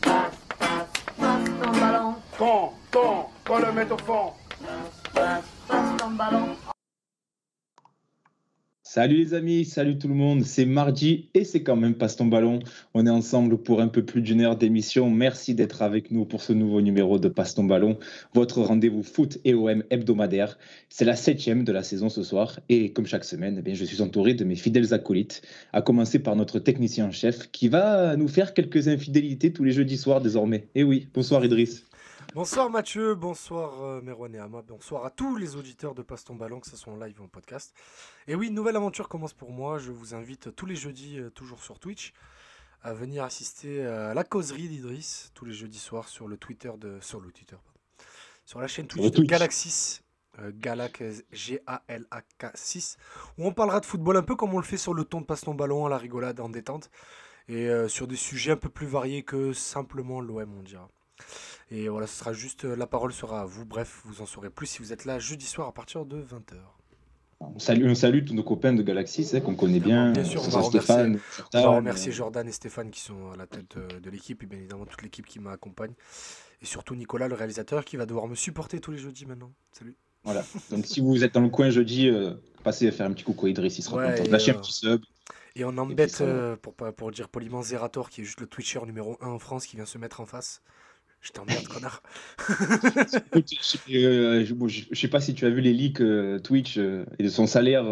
Passe ton ballon. Quand le met au fond. Passe ton ballon. Salut les amis, salut tout le monde, c'est mardi et c'est quand même Passe ton ballon. On est ensemble pour un peu plus d'une heure d'émission. Merci d'être avec nous pour ce nouveau numéro de Passe ton ballon, votre rendez-vous foot et OM hebdomadaire. C'est la 7e de la saison ce soir et comme chaque semaine, je suis entouré de mes fidèles acolytes, à commencer par notre technicien en chef qui va nous faire quelques infidélités tous les jeudis soirs désormais. Et oui, bonsoir Idriss. Bonsoir Mathieu, bonsoir Merwan et Ama, bonsoir à tous les auditeurs de Passe ton ballon, que ce soit en live ou en podcast. Et oui, une nouvelle aventure commence pour moi, je vous invite tous les jeudis, toujours sur Twitch, à venir assister à la causerie d'Idriss, tous les jeudis soirs sur sur la chaîne Twitch de Galaxis, Galac, Galak 6, où on parlera de football un peu comme on le fait sur le ton de Passe ton ballon, à la rigolade, en détente, et sur des sujets un peu plus variés que simplement l'OM, on dira. Et voilà, ce sera juste, la parole sera à vous. Bref, vous en saurez plus si vous êtes là jeudi soir à partir de 20h. On salue tous nos copains de Galaxis qu'on connaît bien. Bien sûr, on va remercier Jordan et Stéphane qui sont à la tête de l'équipe et bien évidemment toute l'équipe qui m'accompagne. Et surtout Nicolas, le réalisateur, qui va devoir me supporter tous les jeudis maintenant. Salut. Voilà, donc si vous êtes dans le coin jeudi, passez faire un petit coucou à Idriss, il sera content. Lâchez un petit sub. Et on embête, pour dire poliment, Zerator, qui est juste le Twitcher numéro 1 en France, qui vient se mettre en face. Je t'emmerde, connard. Je sais pas si tu as vu les leaks Twitch et de son salaire,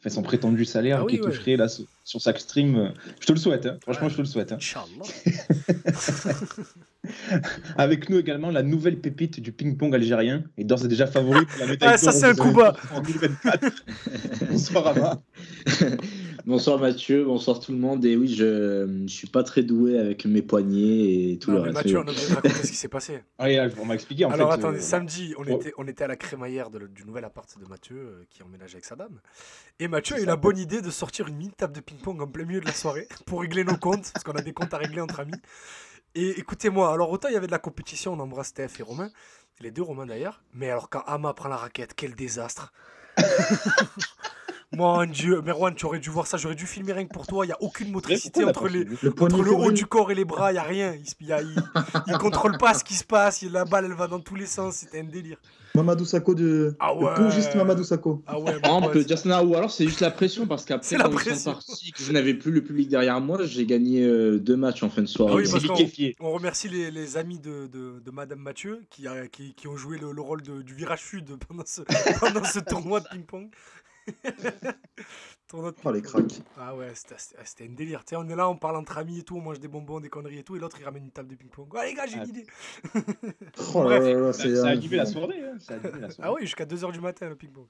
son prétendu salaire qui toucherait là sur chaque stream. Je te le souhaite, hein. Franchement, je te le souhaite. Hein. Avec nous également la nouvelle pépite du ping-pong algérien et d'ores et déjà favori pour la médaille ça c'est un coup bas en 2024. Bonsoir Ama. Bonsoir Mathieu, bonsoir tout le monde. Et oui, je suis pas très doué avec mes poignets et tout le reste. Mathieu, on a obligé de raconter ce qui s'est passé. On m'a expliqué. Alors attendez, samedi, on était à la crémaillère du nouvel appart de Mathieu qui emménage avec sa dame. Et Mathieu a eu la bonne idée de sortir une mini table de ping-pong en plein milieu de la soirée pour régler nos comptes, parce qu'on a des comptes à régler entre amis. Et écoutez-moi, alors autant il y avait de la compétition, on embrasse Steph et Romain, les deux Romains d'ailleurs, mais alors quand Ama prend la raquette, quel désastre. Mon Dieu, Merwan, tu aurais dû voir ça, j'aurais dû filmer rien que pour toi, il n'y a aucune motricité entre le haut du corps et les bras, il n'y a rien, il contrôle pas ce qui se passe, la balle elle va dans tous les sens, c'était un délire. Mamadou Sakho le pongiste Mamadou Sakho. Ah ouais, on peut dire ça, ou alors c'est juste la pression, parce qu'après quand ils sont partis, que je n'avais plus le public derrière moi, j'ai gagné 2 matchs en fin de soirée. Ah oui, on remercie les amis de Madame Mathieu qui ont joué le rôle du virage sud pendant ce tournoi de ping-pong. Oh les cracks. Ah ouais, c'était un délire. Tu sais, on est là, on parle entre amis et tout, on mange des bonbons, des conneries et tout, et l'autre il ramène une table de ping-pong. Ouais, les gars, j'ai une idée. Ça a animé la soirée. Ah oui, jusqu'à 2h du matin le ping-pong.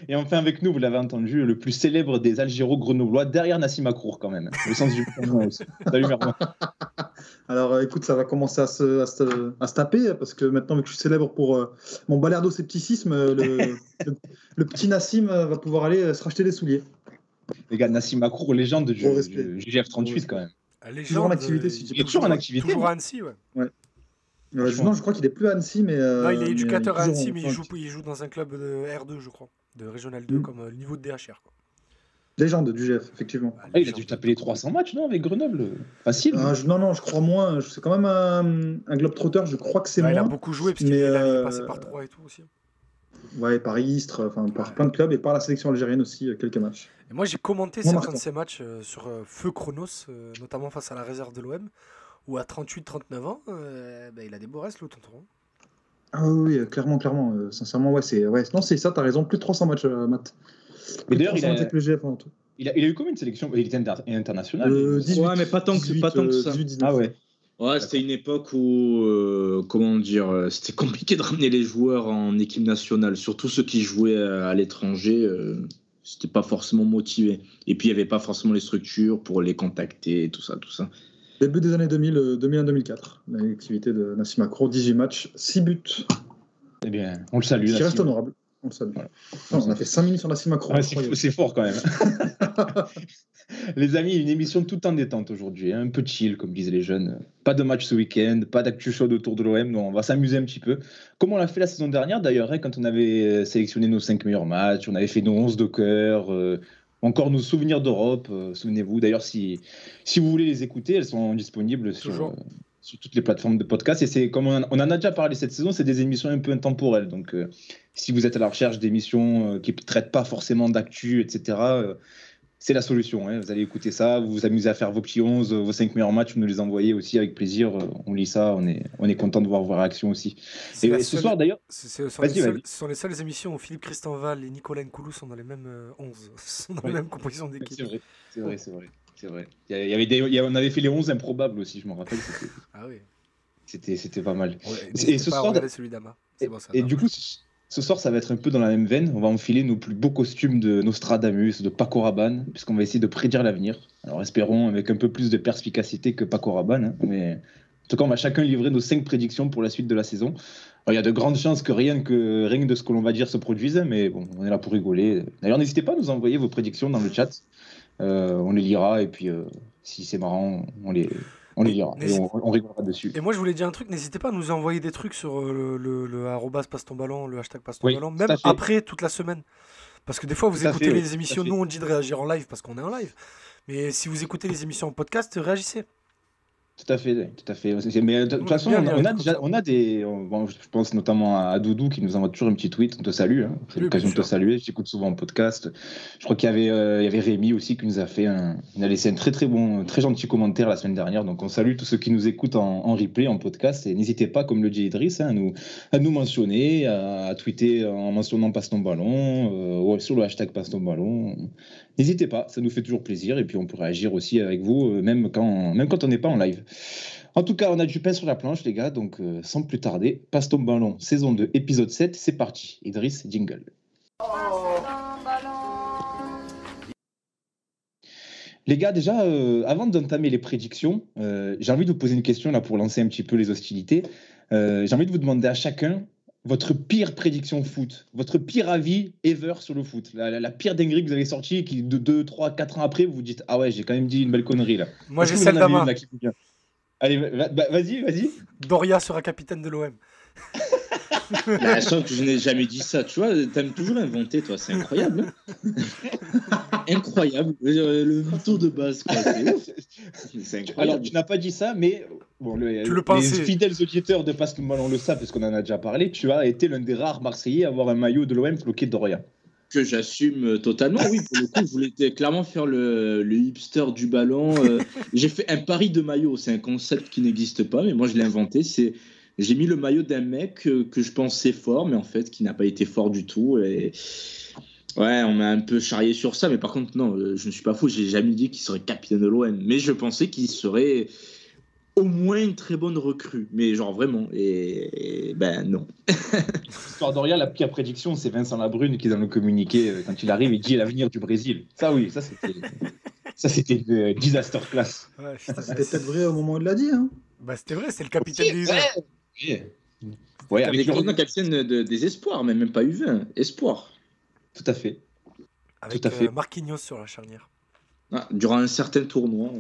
Et enfin avec nous, vous l'avez entendu, le plus célèbre des Algéros grenoblois, derrière Nassim Akrour quand même. Le sens du ping-pong aussi. Salut Merwan. Alors écoute, ça va commencer à se taper, parce que maintenant, vu que je suis célèbre pour mon balardo-scepticisme, le petit Nassim va pouvoir aller se racheter des souliers. Les gars, Nassim Akrour, légende du GF38 quand même. Toujours en activité. Il est toujours en activité. Toujours à Annecy, ouais. Non, je crois qu'il est plus à Annecy, mais... non, il est éducateur à Annecy, mais il joue dans un club de R2, je crois, de Régional 2, comme le niveau de DHR, quoi. Légende du GF, effectivement. Il a dû taper les 300 matchs, non, avec Grenoble. Facile. Non, je crois moins. C'est quand même un globe-trotter, je crois que c'est moins. Il a beaucoup joué, parce qu'il est passé par 3 et tout aussi. Ouais, par Istres, par plein de clubs, et par la sélection algérienne aussi, quelques matchs. Et moi, j'ai commenté certains de ces matchs sur Feu Chronos, notamment face à la réserve de l'OM, où à 38-39 ans, il a des beaux restes, le tonton. Ah oui, clairement. Sincèrement, non, c'est ça, t'as raison. Plus de 300 matchs, Matt. Mais d'ailleurs, il a eu combien de sélections? Il était international. 18, ouais, mais pas tant que ça. 18, ah ouais. Ouais, c'était une époque où, c'était compliqué de ramener les joueurs en équipe nationale, surtout ceux qui jouaient à l'étranger. C'était pas forcément motivé. Et puis il y avait pas forcément les structures pour les contacter, tout ça. Début des années 2000-2004, l'activité de Nassim Akrour, 18 matchs, 6 buts. Eh bien, on le salue. Ce qui reste honorable. On le salue. Voilà. On a fait 5 minutes sur Nassim Akrour. Ouais, c'est fort quand même. Les amis, une émission tout en détente aujourd'hui, un peu chill, comme disaient les jeunes. Pas de match ce week-end, pas d'actu chaude autour de l'OM, donc on va s'amuser un petit peu. Comme on l'a fait la saison dernière d'ailleurs, quand on avait sélectionné nos 5 meilleurs matchs, on avait fait nos 11 de cœur. encore nos souvenirs d'Europe. Souvenez-vous. D'ailleurs, si vous voulez les écouter, elles sont disponibles sur toutes les plateformes de podcast. Et c'est comme on en a déjà parlé cette saison, c'est des émissions un peu intemporelles. Donc, si vous êtes à la recherche d'émissions qui ne traitent pas forcément d'actu, etc., c'est la solution. Hein. Vous allez écouter ça, vous vous amusez à faire vos petits 11, vos 5 meilleurs matchs, vous nous les envoyez aussi avec plaisir. On lit ça, on est content de voir vos réactions aussi. Et ce soir d'ailleurs, ce sont les seules émissions où Philippe Christenval et Nicolas Nkoulou sont dans les mêmes 11, sont dans la même composition d'équipe. C'est vrai. On avait fait les 11 improbables aussi, je me rappelle. Ah oui. C'était pas mal. Ouais, et ce soir, celui d'Ama. Et du coup, ce soir, ça va être un peu dans la même veine. On va enfiler nos plus beaux costumes de Nostradamus, de Paco Rabanne, puisqu'on va essayer de prédire l'avenir. Alors espérons avec un peu plus de perspicacité que Paco Rabanne. Hein, mais en tout cas, on va chacun livrer nos 5 prédictions pour la suite de la saison. Alors, il y a de grandes chances que rien de ce que l'on va dire se produise, mais bon, on est là pour rigoler. D'ailleurs, n'hésitez pas à nous envoyer vos prédictions dans le chat. On les lira et puis si c'est marrant, on les lira et on rigolera dessus. Et moi je voulais dire un truc, n'hésitez pas à nous envoyer des trucs sur le arrobas passe ton ballon, le hashtag passe ton ballon, même après toute la semaine. Parce que des fois vous écoutez les émissions, nous on dit de réagir en live parce qu'on est en live. Mais si vous écoutez les émissions en podcast, réagissez. Tout à fait. Mais de toute façon, on a des. Bon, je pense notamment à Doudou qui nous envoie toujours un petit tweet. On te salue. Hein. C'est l'occasion de te saluer. J'écoute souvent en podcast. Je crois qu'il y avait Rémi aussi qui nous a fait il a laissé un très gentil commentaire la semaine dernière. Donc on salue tous ceux qui nous écoutent en replay, en podcast. Et n'hésitez pas, comme le dit Idriss, à nous mentionner, à tweeter en mentionnant Passe ton ballon, sur le hashtag Passe ton ballon. N'hésitez pas, ça nous fait toujours plaisir. Et puis on peut réagir aussi avec vous, même quand on n'est pas en live. En tout cas, on a du pain sur la planche, les gars, donc sans plus tarder, Passe ton ballon, saison 2, épisode 7, c'est parti. Idriss, jingle. Les gars, déjà, avant d'entamer les prédictions, j'ai envie de vous poser une question là pour lancer un petit peu les hostilités. J'ai envie de vous demander à chacun votre pire prédiction foot, votre pire avis ever sur le foot, la pire dinguerie que vous avez sortie et qui, 2, 3, 4 ans après, vous vous dites « Ah ouais, j'ai quand même dit une belle connerie là ». Moi, j'ai celle d'Ama. Allez, vas-y. Doria sera capitaine de l'OM. La chance que je n'ai jamais dit ça, tu vois, t'aimes toujours inventer, toi, c'est incroyable. Incroyable, le tour de base, quoi. C'est incroyable. Alors, tu n'as pas dit ça, mais bon, les fidèles auditeurs de Passe ton ballon le savent, parce qu'on en a déjà parlé, tu as été l'un des rares Marseillais à avoir un maillot de l'OM floqué de Doria. Que j'assume totalement, oui, pour le coup, je voulais clairement faire le hipster du ballon. J'ai fait un pari de maillot, c'est un concept qui n'existe pas, mais moi je l'ai inventé, j'ai mis le maillot d'un mec que je pensais fort, mais en fait qui n'a pas été fort du tout. Et ouais, on m'a un peu charrié sur ça, mais par contre, non, je ne suis pas fou, j'ai jamais dit qu'il serait capitaine de l'OM, mais je pensais qu'il serait au moins une très bonne recrue, mais genre vraiment, et ben non. L'histoire d'Oria, la pire prédiction, c'est Vincent Labrune qui dans le communiqué, quand il arrive, il dit l'avenir du Brésil. Ça oui, ça c'était une disaster class. Ouais, c'était peut-être vrai au moment où il l'a dit. Hein. Bah c'était vrai, c'est le capitaine des U20. Ouais, avec le capitaine des espoirs, mais même pas U20, espoir. Tout à fait. Avec Marquinhos sur la charnière. Ah, durant un certain tournoi.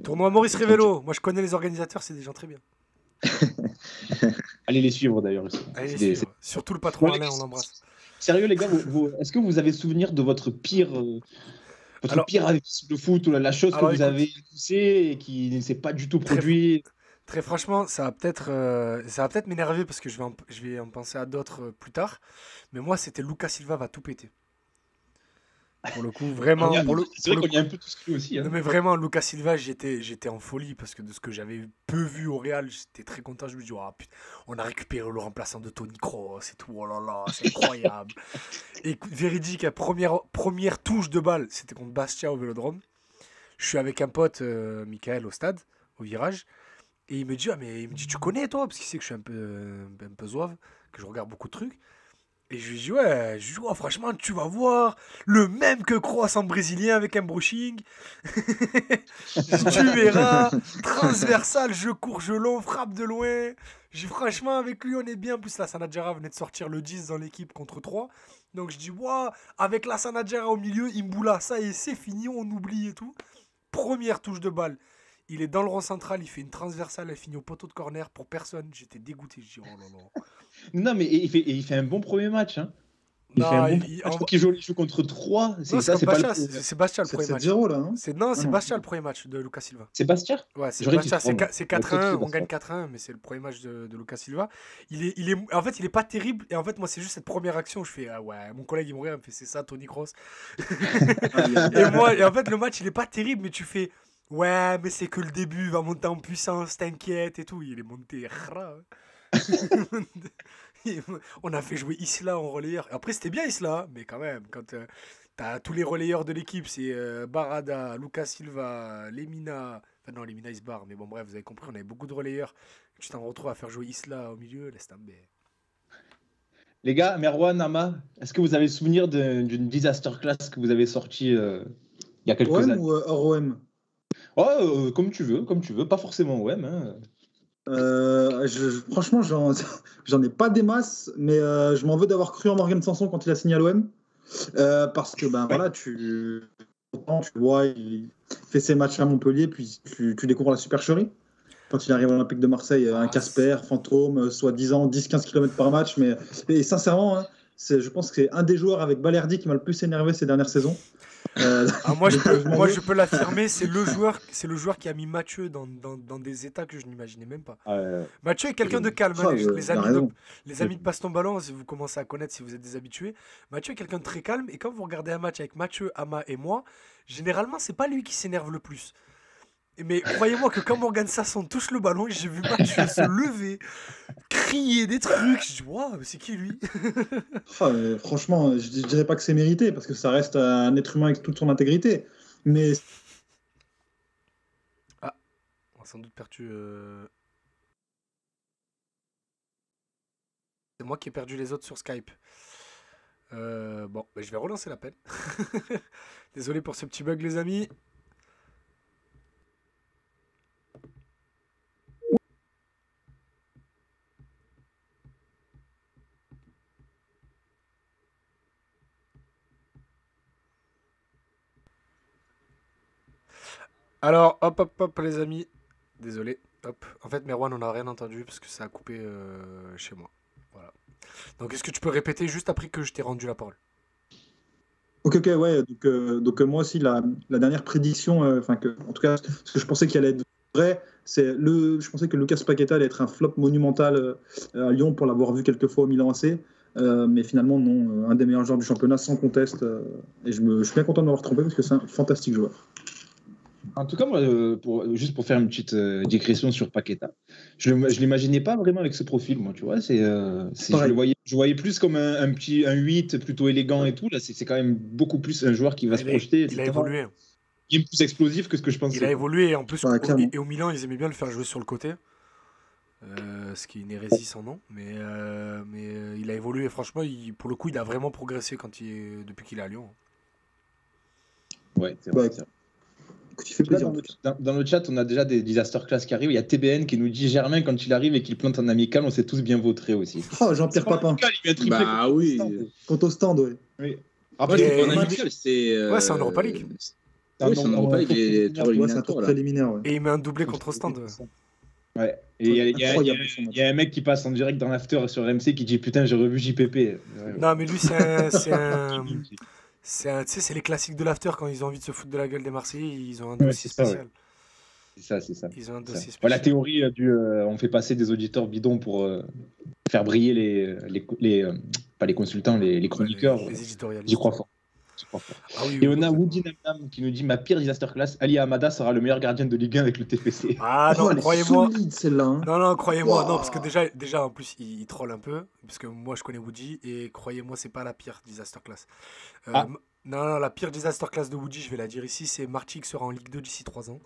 Tournoi Maurice Révélo. Moi, je connais les organisateurs, c'est des gens très bien. Allez les suivre d'ailleurs. Surtout le patron Alain, on l'embrasse. Sérieux, les gars, est-ce que vous avez souvenir de votre pire avis sur le foot ou la chose que vous avez poussée et qui ne s'est pas du tout produit? Très franchement, ça va peut-être m'énerver parce que je vais en penser à d'autres plus tard. Mais moi, c'était Lucas Silva va tout péter. Pour le coup, vraiment. C'est vrai qu'on y a un peu tous cru aussi. Hein. Non, mais vraiment, Lucas Silva, j'étais en folie parce que de ce que j'avais peu vu au Real, j'étais très content. Je me dis, oh, putain, on a récupéré le remplaçant de Toni Kroos et tout. Oh là là, c'est incroyable. Et véridique, la première touche de balle, c'était contre Bastia au Vélodrome. Je suis avec un pote, Michael, au stade, au virage. Et il me dit, tu connais toi? Parce qu'il sait que je suis un peu zouave, que je regarde beaucoup de trucs. Et je lui dis, ouais, franchement, tu vas voir, le même que Kroos en brésilien avec un brushing. Tu verras, transversal, je cours, je long, frappe de loin. Franchement, avec lui, on est bien. En plus, la Sanadjara venait de sortir le 10 dans l'équipe contre 3. Donc je dis, ouais, avec la Sanadjara au milieu, Imboula, ça y est, c'est fini, on oublie et tout. Première touche de balle. Il est dans le rond central, il fait une transversale, elle finit au poteau de corner pour personne. J'étais dégoûté, je dis, oh là là. Non, mais il fait un bon premier match. Hein. Il fait un bon il- match. Je en- crois qu'il joue contre 3. non, C'est c'est ça, c'est pas contre le. Bastia, c'est Bastia le premier match. 7-0 là, non Non, c'est non. Bastia le premier match de Lucas Silva. C'est Bastia? Ouais, c'est J'aurais dit Bastia, trois, moi. c'est Peut-être 4-1, que on Bastia. gagne 4-1, mais c'est le premier match de Lucas Silva. En fait, il est pas terrible, et en fait, moi, c'est juste cette première action où je fais, ah ouais, mon collègue, il me regarde, il me fait, c'est ça, Tony Kroos. Et en fait, le match, il est pas terrible, mais tu fais, ouais, mais c'est que le début, il va monter en puissance, t'inquiète et tout. Il est monté. On a fait jouer Isla en relayeur. Après, c'était bien Isla, mais quand même, quand t'as tous les relayeurs de l'équipe, c'est Barada, Lucas Silva, Lemina. Enfin, non, Lemina, il se barre, mais bon, bref, vous avez compris, on avait beaucoup de relayeurs. Tu t'en retrouves à faire jouer Isla au milieu, laisse tomber. Les gars, Merwan, Ama, est-ce que vous avez souvenir d'une disaster class que vous avez sortie il y a quelques OM années? ou hors OM? Oh, comme tu veux, pas forcément OM. Hein. Franchement, j'en ai pas des masses, mais je m'en veux d'avoir cru en Morgan Sanson quand il a signé à l'OM. Parce que, ben voilà, tu vois, il fait ses matchs à Montpellier, puis tu découvres la supercherie. Quand il arrive à l'Olympique de Marseille, un Casper, fantôme, soi-disant 10-15 km par match. Et sincèrement, hein, je pense que c'est un des joueurs avec Balerdi qui m'a le plus énervé ces dernières saisons. Moi, je peux l'affirmer, c'est le joueur qui a mis Mathieu dans des états que je n'imaginais même pas. Mathieu est quelqu'un de calme. Hein, les amis de Passe ton ballon, si vous commencez à connaître, si vous êtes des habitués, Mathieu est quelqu'un de très calme. Et quand vous regardez un match avec Mathieu, Ama et moi, généralement, c'est pas lui qui s'énerve le plus. Mais croyez-moi que quand Morgan Sanson touche le ballon, j'ai vu Mathieu se lever, crier des trucs. Je dis, waouh, c'est qui lui? Franchement, je dirais pas que c'est mérité, parce que ça reste un être humain avec toute son intégrité. Mais on a sans doute perdu. C'est moi qui ai perdu les autres sur Skype. Bon, je vais relancer l'appel. Désolé pour ce petit bug, les amis. Alors, hop, les amis. Désolé. Hop. En fait, Merwan, on n'a rien entendu parce que ça a coupé chez moi. Voilà. Donc, est-ce que tu peux répéter juste après que je t'ai rendu la parole? Ok, ouais. Donc moi aussi, la dernière prédiction, en tout cas, ce que je pensais qu'il allait être vrai, je pensais que Lucas Paqueta allait être un flop monumental à Lyon pour l'avoir vu quelques fois au Milan AC. Mais finalement, non. Un des meilleurs joueurs du championnat, sans conteste. Et je suis bien content de m'avoir trompé parce que c'est un fantastique joueur. En tout cas, moi, juste pour faire une petite digression sur Paqueta, je l'imaginais pas vraiment avec ce profil, moi, tu vois. Je voyais plus comme un 8 plutôt élégant et tout. Là, c'est quand même beaucoup plus un joueur qui va se projeter. Il a évolué. Il est plus explosif que ce que je pensais. Il a évolué, et en plus, clairement. et au Milan, ils aimaient bien le faire jouer sur le côté. Ce qui est une hérésie sans nom. Mais il a évolué, franchement, pour le coup, il a vraiment progressé depuis qu'il est à Lyon. Ouais, c'est vrai. Écoute, il fait plaisir. Dans le chat, on a déjà des disaster class qui arrivent. Il y a TBN qui nous dit Germain, quand il arrive et qu'il plante en amical, on s'est tous bien vautrés aussi. Oh, Jean-Pierre Papin. Bah oui. Quant au stand, oui. Après, En amical, c'est. Ouais, c'est en Europa League. Oui, c'est en Europa League. Il est C'est un tour préliminaire. Ouais. Et il met un doublé contre Stand. Ouais. Et il y a un mec qui passe en direct dans l'after sur RMC qui dit putain, j'ai revu JPP. Non, mais lui, c'est les classiques de l'after quand ils ont envie de se foutre de la gueule des Marseillais, ils ont un dossier spécial. C'est ça. Ils ont un dossier spécial. La théorie on fait passer des auditeurs bidons pour faire briller pas les consultants, les chroniqueurs. Les éditorialistes. J'y crois fort. Et on a Woody Namnam qui nous dit ma pire disaster class, Ali Hamada sera le meilleur gardien de Ligue 1 avec le TFC. Ah non, croyez-moi. Celle-là, hein. Non, croyez-moi. Non, parce que déjà en plus, il troll un peu. Parce que moi, je connais Woody. Et croyez-moi, c'est pas la pire disaster class. Non, la pire disaster class de Woody, je vais la dire ici, c'est Marty qui sera en Ligue 2 d'ici 3 ans.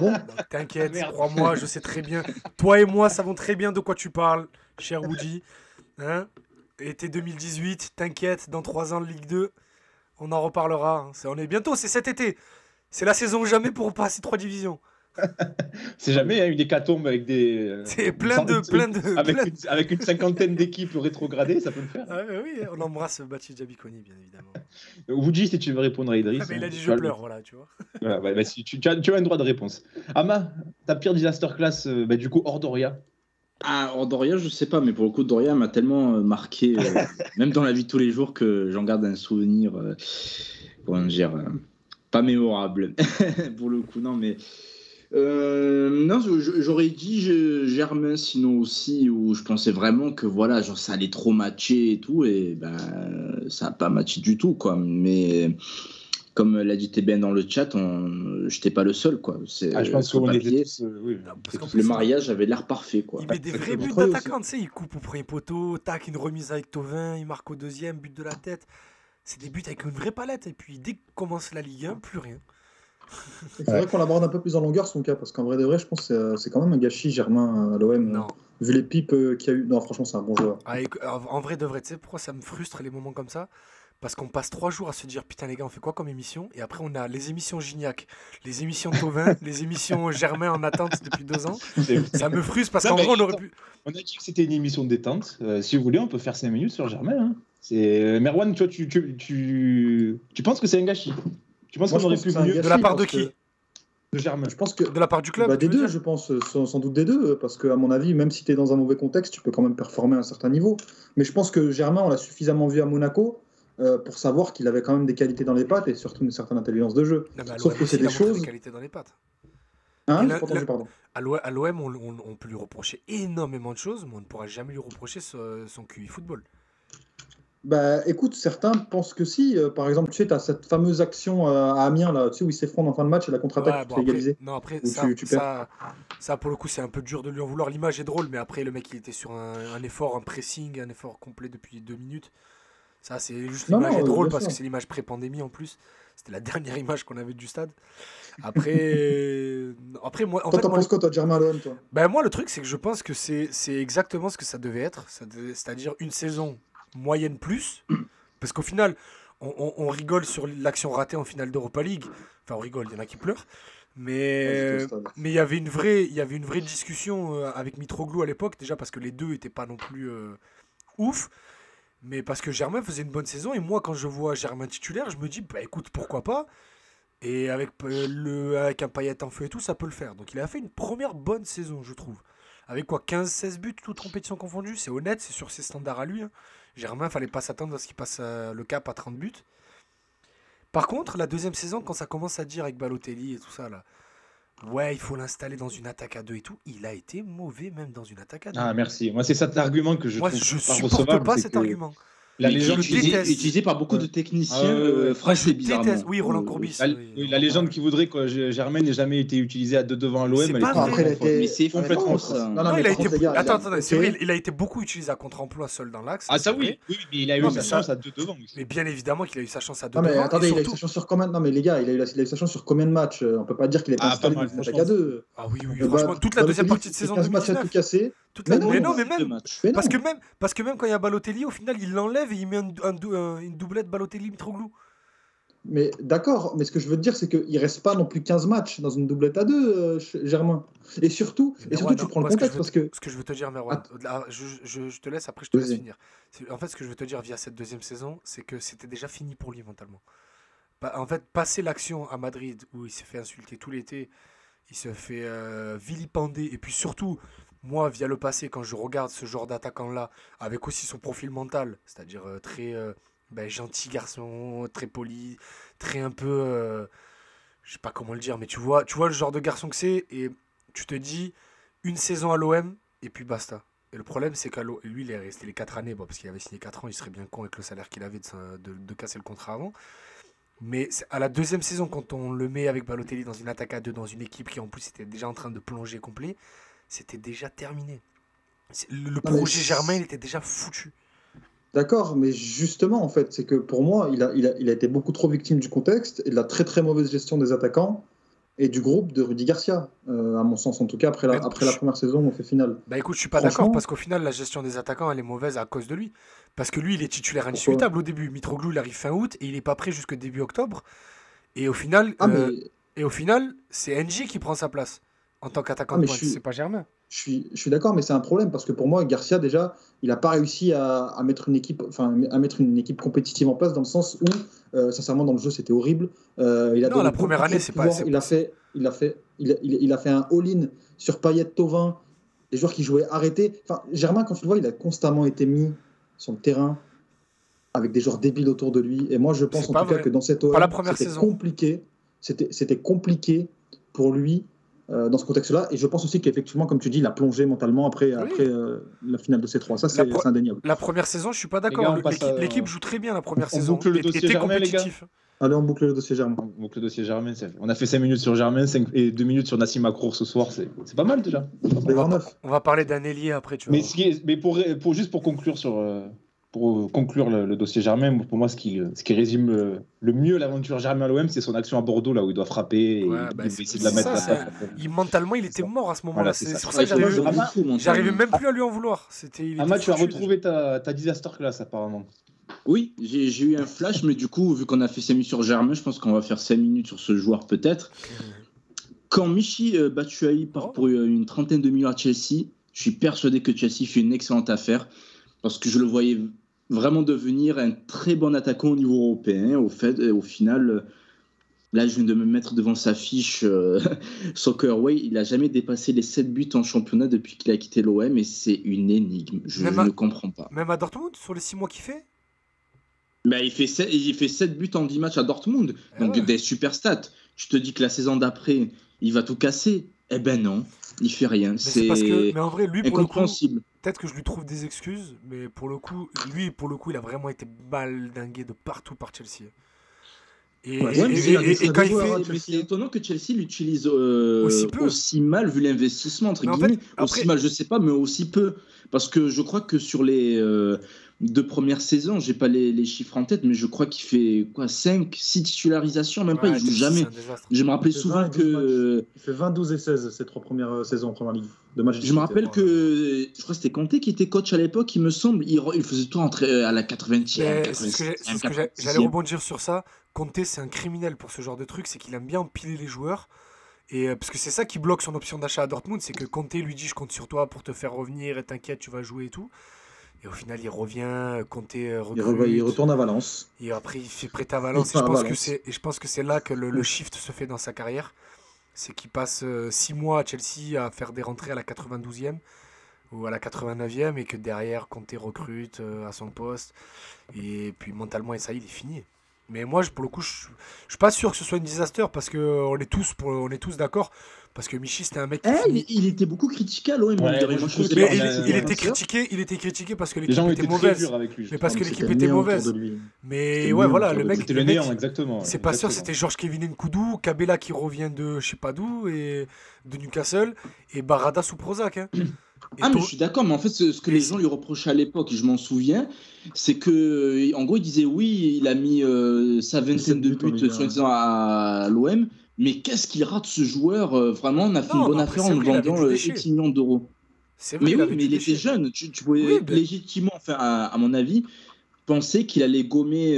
Bon. Donc, t'inquiète, crois-moi, je sais très bien. Toi et moi savons très bien de quoi tu parles, cher Woody. Hein? Été 2018, t'inquiète, dans 3 ans de Ligue 2, on en reparlera. On est bientôt, c'est cet été. C'est la saison ou jamais pour passer 3 divisions. C'est jamais une hécatombe avec des. C'est plein de. Avec une cinquantaine d'équipes rétrogradées, ça peut le faire. Ah, oui, on embrasse Baptiste Diabiconi, bien évidemment. Woody, si tu veux répondre à Idriss. Il a dit je pleure, voilà, tu vois. Voilà, si tu as un droit de réponse. Ama, ta pire disaster class, du coup, hors Doria. Ah, alors Doria, je sais pas, mais pour le coup, Doria m'a tellement marqué, même dans la vie de tous les jours, que j'en garde un souvenir, comment dire, pas mémorable. Pour le coup, non, mais. Non, j'aurais dit Germain, sinon aussi, où je pensais vraiment que voilà, genre ça allait trop matcher et tout, et ben ça n'a pas matché du tout, quoi. Mais comme l'a dit TBN dans le chat, j'étais pas le seul, quoi. Je pense sur qu'on était papier, tous. Oui. Parce qu'en le plus, mariage avait l'air parfait, quoi. il met des vrais buts Incroyable d'attaquant, tu sais, il coupe au premier poteau, tac, une remise avec Thauvin, il marque au deuxième, but de la tête. C'est des buts avec une vraie palette, et puis dès que commence la Ligue 1, plus rien. Il faudrait qu'on l'aborde un peu plus en longueur son cas, parce qu'en vrai de vrai, je pense que c'est quand même un gâchis, Germain, à l'OM. Non. Vu les pipes qu'il y a eu. Non, franchement, c'est un bon joueur. Ah, en vrai de vrai, tu sais pourquoi ça me frustre les moments comme ça? Parce qu'on passe 3 jours à se dire putain les gars on fait quoi comme émission, et après on a les émissions Gignac, les émissions Thauvin, les émissions Germain en attente depuis 2 ans. Ça me frustre parce Non, qu'en mais vrai on aurait pu... On a dit que c'était une émission de détente. Si vous voulez, on peut faire 5 minutes sur Germain. Hein. Merwan, toi, tu penses que c'est un gâchis? Tu penses Moi, qu'on je aurait pense pu que c'est un mieux gâchis De la part de parce qui? que de Germain? Je pense que. De la part du club Des tu veux deux, dire je pense, sans doute des deux, parce qu'à mon avis, même si tu es dans un mauvais contexte, tu peux quand même performer à un certain niveau. Mais je pense que Germain, on l'a suffisamment vu à Monaco pour savoir qu'il avait quand même des qualités dans les pattes et surtout une certaine intelligence de jeu. Non, mais à Sauf l'OM que c'est aussi, il des a montré choses. des qualités dans les pattes. Hein, Et j'ai pas entendu, pardon. À l'OM, on peut lui reprocher énormément de choses, mais on ne pourra jamais lui reprocher son QI football. Bah écoute, certains pensent que si. Par exemple, tu sais, tu as cette fameuse action à Amiens, là, tu sais, où il s'effondre en fin de match et la contre-attaque Ouais, qui te bon, fait après, égaliser. non, après Où ça, tu perds. ça, pour le coup, c'est un peu dur de lui en vouloir. L'image est drôle, mais après, le mec, il était sur un effort, un pressing, un effort complet depuis 2 minutes. Ça, c'est juste Non, l'image non, est drôle bien parce sûr. que c'est l'image pré-pandémie en plus. C'était la dernière image qu'on avait du stade. Après, moi, en Toi, fait, t'en moi, penses quoi, toi, Germain à l'OM, toi? ben, moi, le truc, c'est que je pense que c'est exactement ce que ça devait être. C'est-à-dire une saison moyenne plus. Parce qu'au final, on rigole sur l'action ratée en finale d'Europa League. Enfin, on rigole, il y en a qui pleurent. Ouais, j'étais Mais au stade. il y avait une vraie discussion avec Mitroglou à l'époque, déjà parce que les deux n'étaient pas non plus ouf. Mais parce que Germain faisait une bonne saison. Et moi, quand je vois Germain titulaire, je me dis, bah écoute, pourquoi pas. Et avec avec un Payet en feu et tout, ça peut le faire. Donc il a fait une première bonne saison, je trouve. Avec quoi, 15-16 buts, toutes compétitions confondues. C'est honnête, c'est sur ses standards à lui. Hein. Germain, fallait pas s'attendre à ce qu'il passe le cap à 30 buts. Par contre, la deuxième saison, quand ça commence à dire avec Balotelli et tout ça, là, ouais, il faut l'installer dans une attaque à 2 et tout, il a été mauvais même dans une attaque à 2. Ah, merci. Moi, c'est cet argument que je Moi, trouve je pas supporte recevable. pas c'est cet que argument. La Mais qui est légende, je déteste. utilisé par beaucoup de Ouais. techniciens Ouais. français, je bizarrement. déteste. Oui, Roland Courbis. la légende qui voudrait que Germain n'ait jamais été utilisé à 2 devant l'OM, C'est elle pas est vrai. Après, il a été. Mais c'est complètement faux, faux. ça. Non, Non, mais il a par contre, été... les gars, Attends, c'est ok. vrai, il a été beaucoup utilisé à contre-emploi seul dans l'axe. Ah, ça c'est oui, vrai. oui, mais il a eu Non, sa mais ça- chance à 2 devant. aussi. Mais bien évidemment qu'il a eu sa chance à 2 Non, mais devant. attendez, et il a eu surtout... sa chance sur combien? Non, mais les gars, il a eu sa chance sur combien de matchs? On peut pas dire qu'il est pas Ah, installé pas mal, dans une attaque franchement. à 2. Ah oui, Bah, franchement, toute la deuxième partie de c'est saison 15 matchs à tout 2019. casser. Toute la... Mais non, mais non, c'est mais même... deux matchs. Mais non. Parce que même quand il y a Balotelli, au final, il l'enlève et il met une doublette Balotelli-Mitroglou. Mais d'accord, mais ce que je veux te dire, c'est qu'il reste pas non plus 15 matchs dans une doublette à 2, Germain. Et surtout, Merwan, tu prends le moi, ce que contexte je veux- parce que. Ce que je veux te dire, Merwan, je te laisse, après je te laisse Vas-y. finir. En fait, ce que je veux te dire via cette deuxième saison, c'est que c'était déjà fini pour lui mentalement. En fait, passer l'action à Madrid, où il s'est fait insulter tout l'été, il se fait vilipender, et puis surtout, moi, via le passé, quand je regarde ce genre d'attaquant-là, avec aussi son profil mental, c'est-à-dire très gentil garçon, très poli, très un peu... je sais pas comment le dire, mais tu vois le genre de garçon que c'est, et tu te dis, une saison à l'OM, et puis basta. Et le problème, c'est qu'à lui, il est resté les 4 années, bon, parce qu'il avait signé 4 ans, il serait bien con avec le salaire qu'il avait de casser le contrat avant. Mais à la deuxième saison, quand on le met avec Balotelli dans une attaque à 2, dans une équipe qui en plus était déjà en train de plonger complet, c'était déjà terminé. Le mais projet Germain, il était déjà foutu. D'accord, mais justement, en fait, c'est que pour moi, il a été beaucoup trop victime du contexte et de la très très mauvaise gestion des attaquants et du groupe de Rudy Garcia, à mon sens, en tout cas, après la première saison, on fait finale. Bah écoute, je suis pas Franchement- d'accord, parce qu'au final, la gestion des attaquants, elle est mauvaise à cause de lui. Parce que lui, il est titulaire indiscutable au début. Mitroglou, il arrive fin août et il est pas prêt jusque début octobre. Et au final, Ah, mais c'est NJ qui prend sa place en tant qu'attaquant Ah, de mais pointe. je suis- C'est pas Germain. je suis d'accord, mais c'est un problème parce que pour moi, Garcia, déjà, il n'a pas réussi à mettre une équipe compétitive en place dans le sens où, sincèrement, dans le jeu, c'était horrible. Il a Non, donné la beaucoup première trop année, de c'est pouvoir. pas- Il a fait un all-in sur Payet Thauvin. des joueurs qui jouaient arrêtés. Enfin, Germain, quand tu le vois, il a constamment été mis sur le terrain avec des joueurs débiles autour de lui. Et moi, je pense C'est en pas tout cas vrai. que dans cette Pas OM, la première c'était saison. compliqué. C'était compliqué pour lui dans ce contexte-là. Et je pense aussi qu'effectivement, comme tu dis, il a plongé mentalement après la finale de C3. Ça, c'est indéniable. La première saison, je suis pas Les d'accord. gars, on passe à- L'équipe joue très bien la première on saison. boucle le dossier Était Germain, les gars. compétitif. Allez, on boucle le dossier Germain. Donc le dossier Germain, on a fait 5 minutes sur Germain 5 et 2 minutes sur Nassim Akrour ce soir, c'est pas mal déjà. Les 29. On va parler d'un ailier après, tu vois. Mais juste pour conclure pour conclure le dossier Germain, pour moi ce qui résume le mieux l'aventure Germain à l'OM, c'est son action à Bordeaux là où il doit frapper et Ouais, il bah, doit c'est essayer de la mettre ça, à la table. Mentalement, il était mort à ce moment-là. Voilà, c'est c'est ça. sur ça que j'arrivais même plus à lui en vouloir. Ama, tu as retrouvé ta disaster class apparemment. Oui, j'ai eu un flash, mais du coup, vu qu'on a fait 5 minutes sur Germain, je pense qu'on va faire 5 minutes sur ce joueur peut-être. Quand Michy Batshuayi part pour une trentaine de millions à Chelsea, je suis persuadé que Chelsea fait une excellente affaire parce que je le voyais vraiment devenir un très bon attaquant au niveau européen. Au final, là, je viens de me mettre devant sa fiche Soccerway. Il n'a jamais dépassé les 7 buts en championnat depuis qu'il a quitté l'OM et c'est une énigme. Je ne comprends pas. Même à Dortmund, sur les 6 mois qu'il fait Ben, il fait 7 buts en 10 matchs à Dortmund, donc des super stats. Tu te dis que la saison d'après, il va tout casser. Eh ben non, il fait rien. Mais en vrai, lui, pour le coup, incompréhensible. peut-être que je lui trouve des excuses, mais pour le coup, il a vraiment été baldingué de partout par Chelsea. Et quand il fait... Mais c'est étonnant que Chelsea l'utilise aussi mal, vu l'investissement, entre guillemets. Aussi mal, je sais pas, mais aussi peu. Parce que je crois que sur les 2 premières saisons, j'ai pas les chiffres en tête, mais je crois qu'il fait 5-6 titularisations, même pas, il joue jamais. Je me rappelais souvent que... Il fait 20, 12 et 16 ces 3 premières saisons en première ligue. Je me rappelle que, je crois que c'était Conte qui était coach à l'époque, il me semble, il faisait tout entrer à la 80e. J'allais rebondir sur ça. Conte, c'est un criminel pour ce genre de truc, c'est qu'il aime bien empiler les joueurs. Et parce que c'est ça qui bloque son option d'achat à Dortmund, c'est que Conte lui dit je compte sur toi pour te faire revenir et t'inquiète, tu vas jouer et tout. Et au final, il revient, Conte recrute. Il retourne à Valence. Et après, il fait prêter à Valence. Et je pense que c'est là que le shift se fait dans sa carrière. C'est qu'il passe 6 mois à Chelsea à faire des rentrées à la 92e ou à la 89e et que derrière, Conte recrute à son poste. Et puis mentalement, et ça y est, il est fini. Mais moi, pour le coup, je suis pas sûr que ce soit une disaster parce qu'on est tous d'accord. Parce que Michy, c'était un mec il était beaucoup critiqué à l'OM. Il était critiqué parce que l'équipe était mauvaise. Mais parce que l'équipe était mauvaise. Mais ouais, voilà, le mec. C'était le néant, exactement. C'est pas sûr, c'était Georges-Kevin Nkoudou, Kabela qui revient de je sais pas d'où, et de Newcastle, et Barada sous Prozac. Hein. Mais je suis d'accord, mais en fait, ce que les gens lui reprochaient à l'époque, je m'en souviens, c'est que, en gros, il disait oui, il a mis sa vingtaine de buts sur une saison à l'OM, mais qu'est-ce qu'il rate ce joueur vraiment, on a fait une bonne affaire en le vendant X millions d'euros. Mais oui, mais il était jeune, tu pouvais légitimement, enfin, à mon avis, penser qu'il allait gommer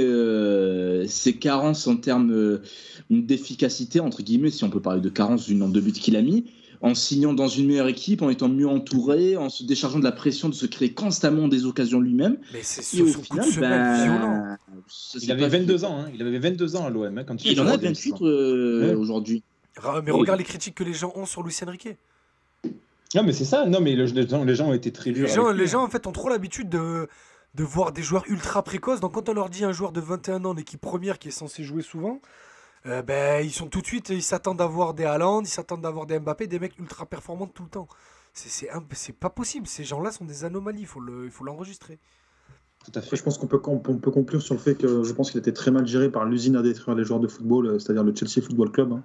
ses carences en termes d'efficacité, entre guillemets, si on peut parler de carence du nombre de buts qu'il a mis, en signant dans une meilleure équipe, en étant mieux entouré, en se déchargeant de la pression de se créer constamment des occasions lui-même. Mais c'est sur son coup de semaine violent. Il avait 22 ans, hein. Il avait 22 ans à l'OM quand il en a 28 aujourd'hui. Mais regarde les critiques que les gens ont sur Luis Enrique. Non, mais c'est ça. Non, mais les gens ont été très durs. Les gens en fait ont trop l'habitude de voir des joueurs ultra précoces. Donc quand on leur dit un joueur de 21 ans d'équipe première qui est censé jouer souvent, ils sont tout de suite, ils s'attendent à voir des Haaland, ils s'attendent à voir des Mbappé, des mecs ultra performants tout le temps. C'est pas possible. Ces gens-là sont des anomalies. Il faut l'enregistrer. Tout à fait. Je pense qu'on peut conclure sur le fait que je pense qu'il était très mal géré par l'usine à détruire les joueurs de football, c'est-à-dire le Chelsea Football Club. Hein.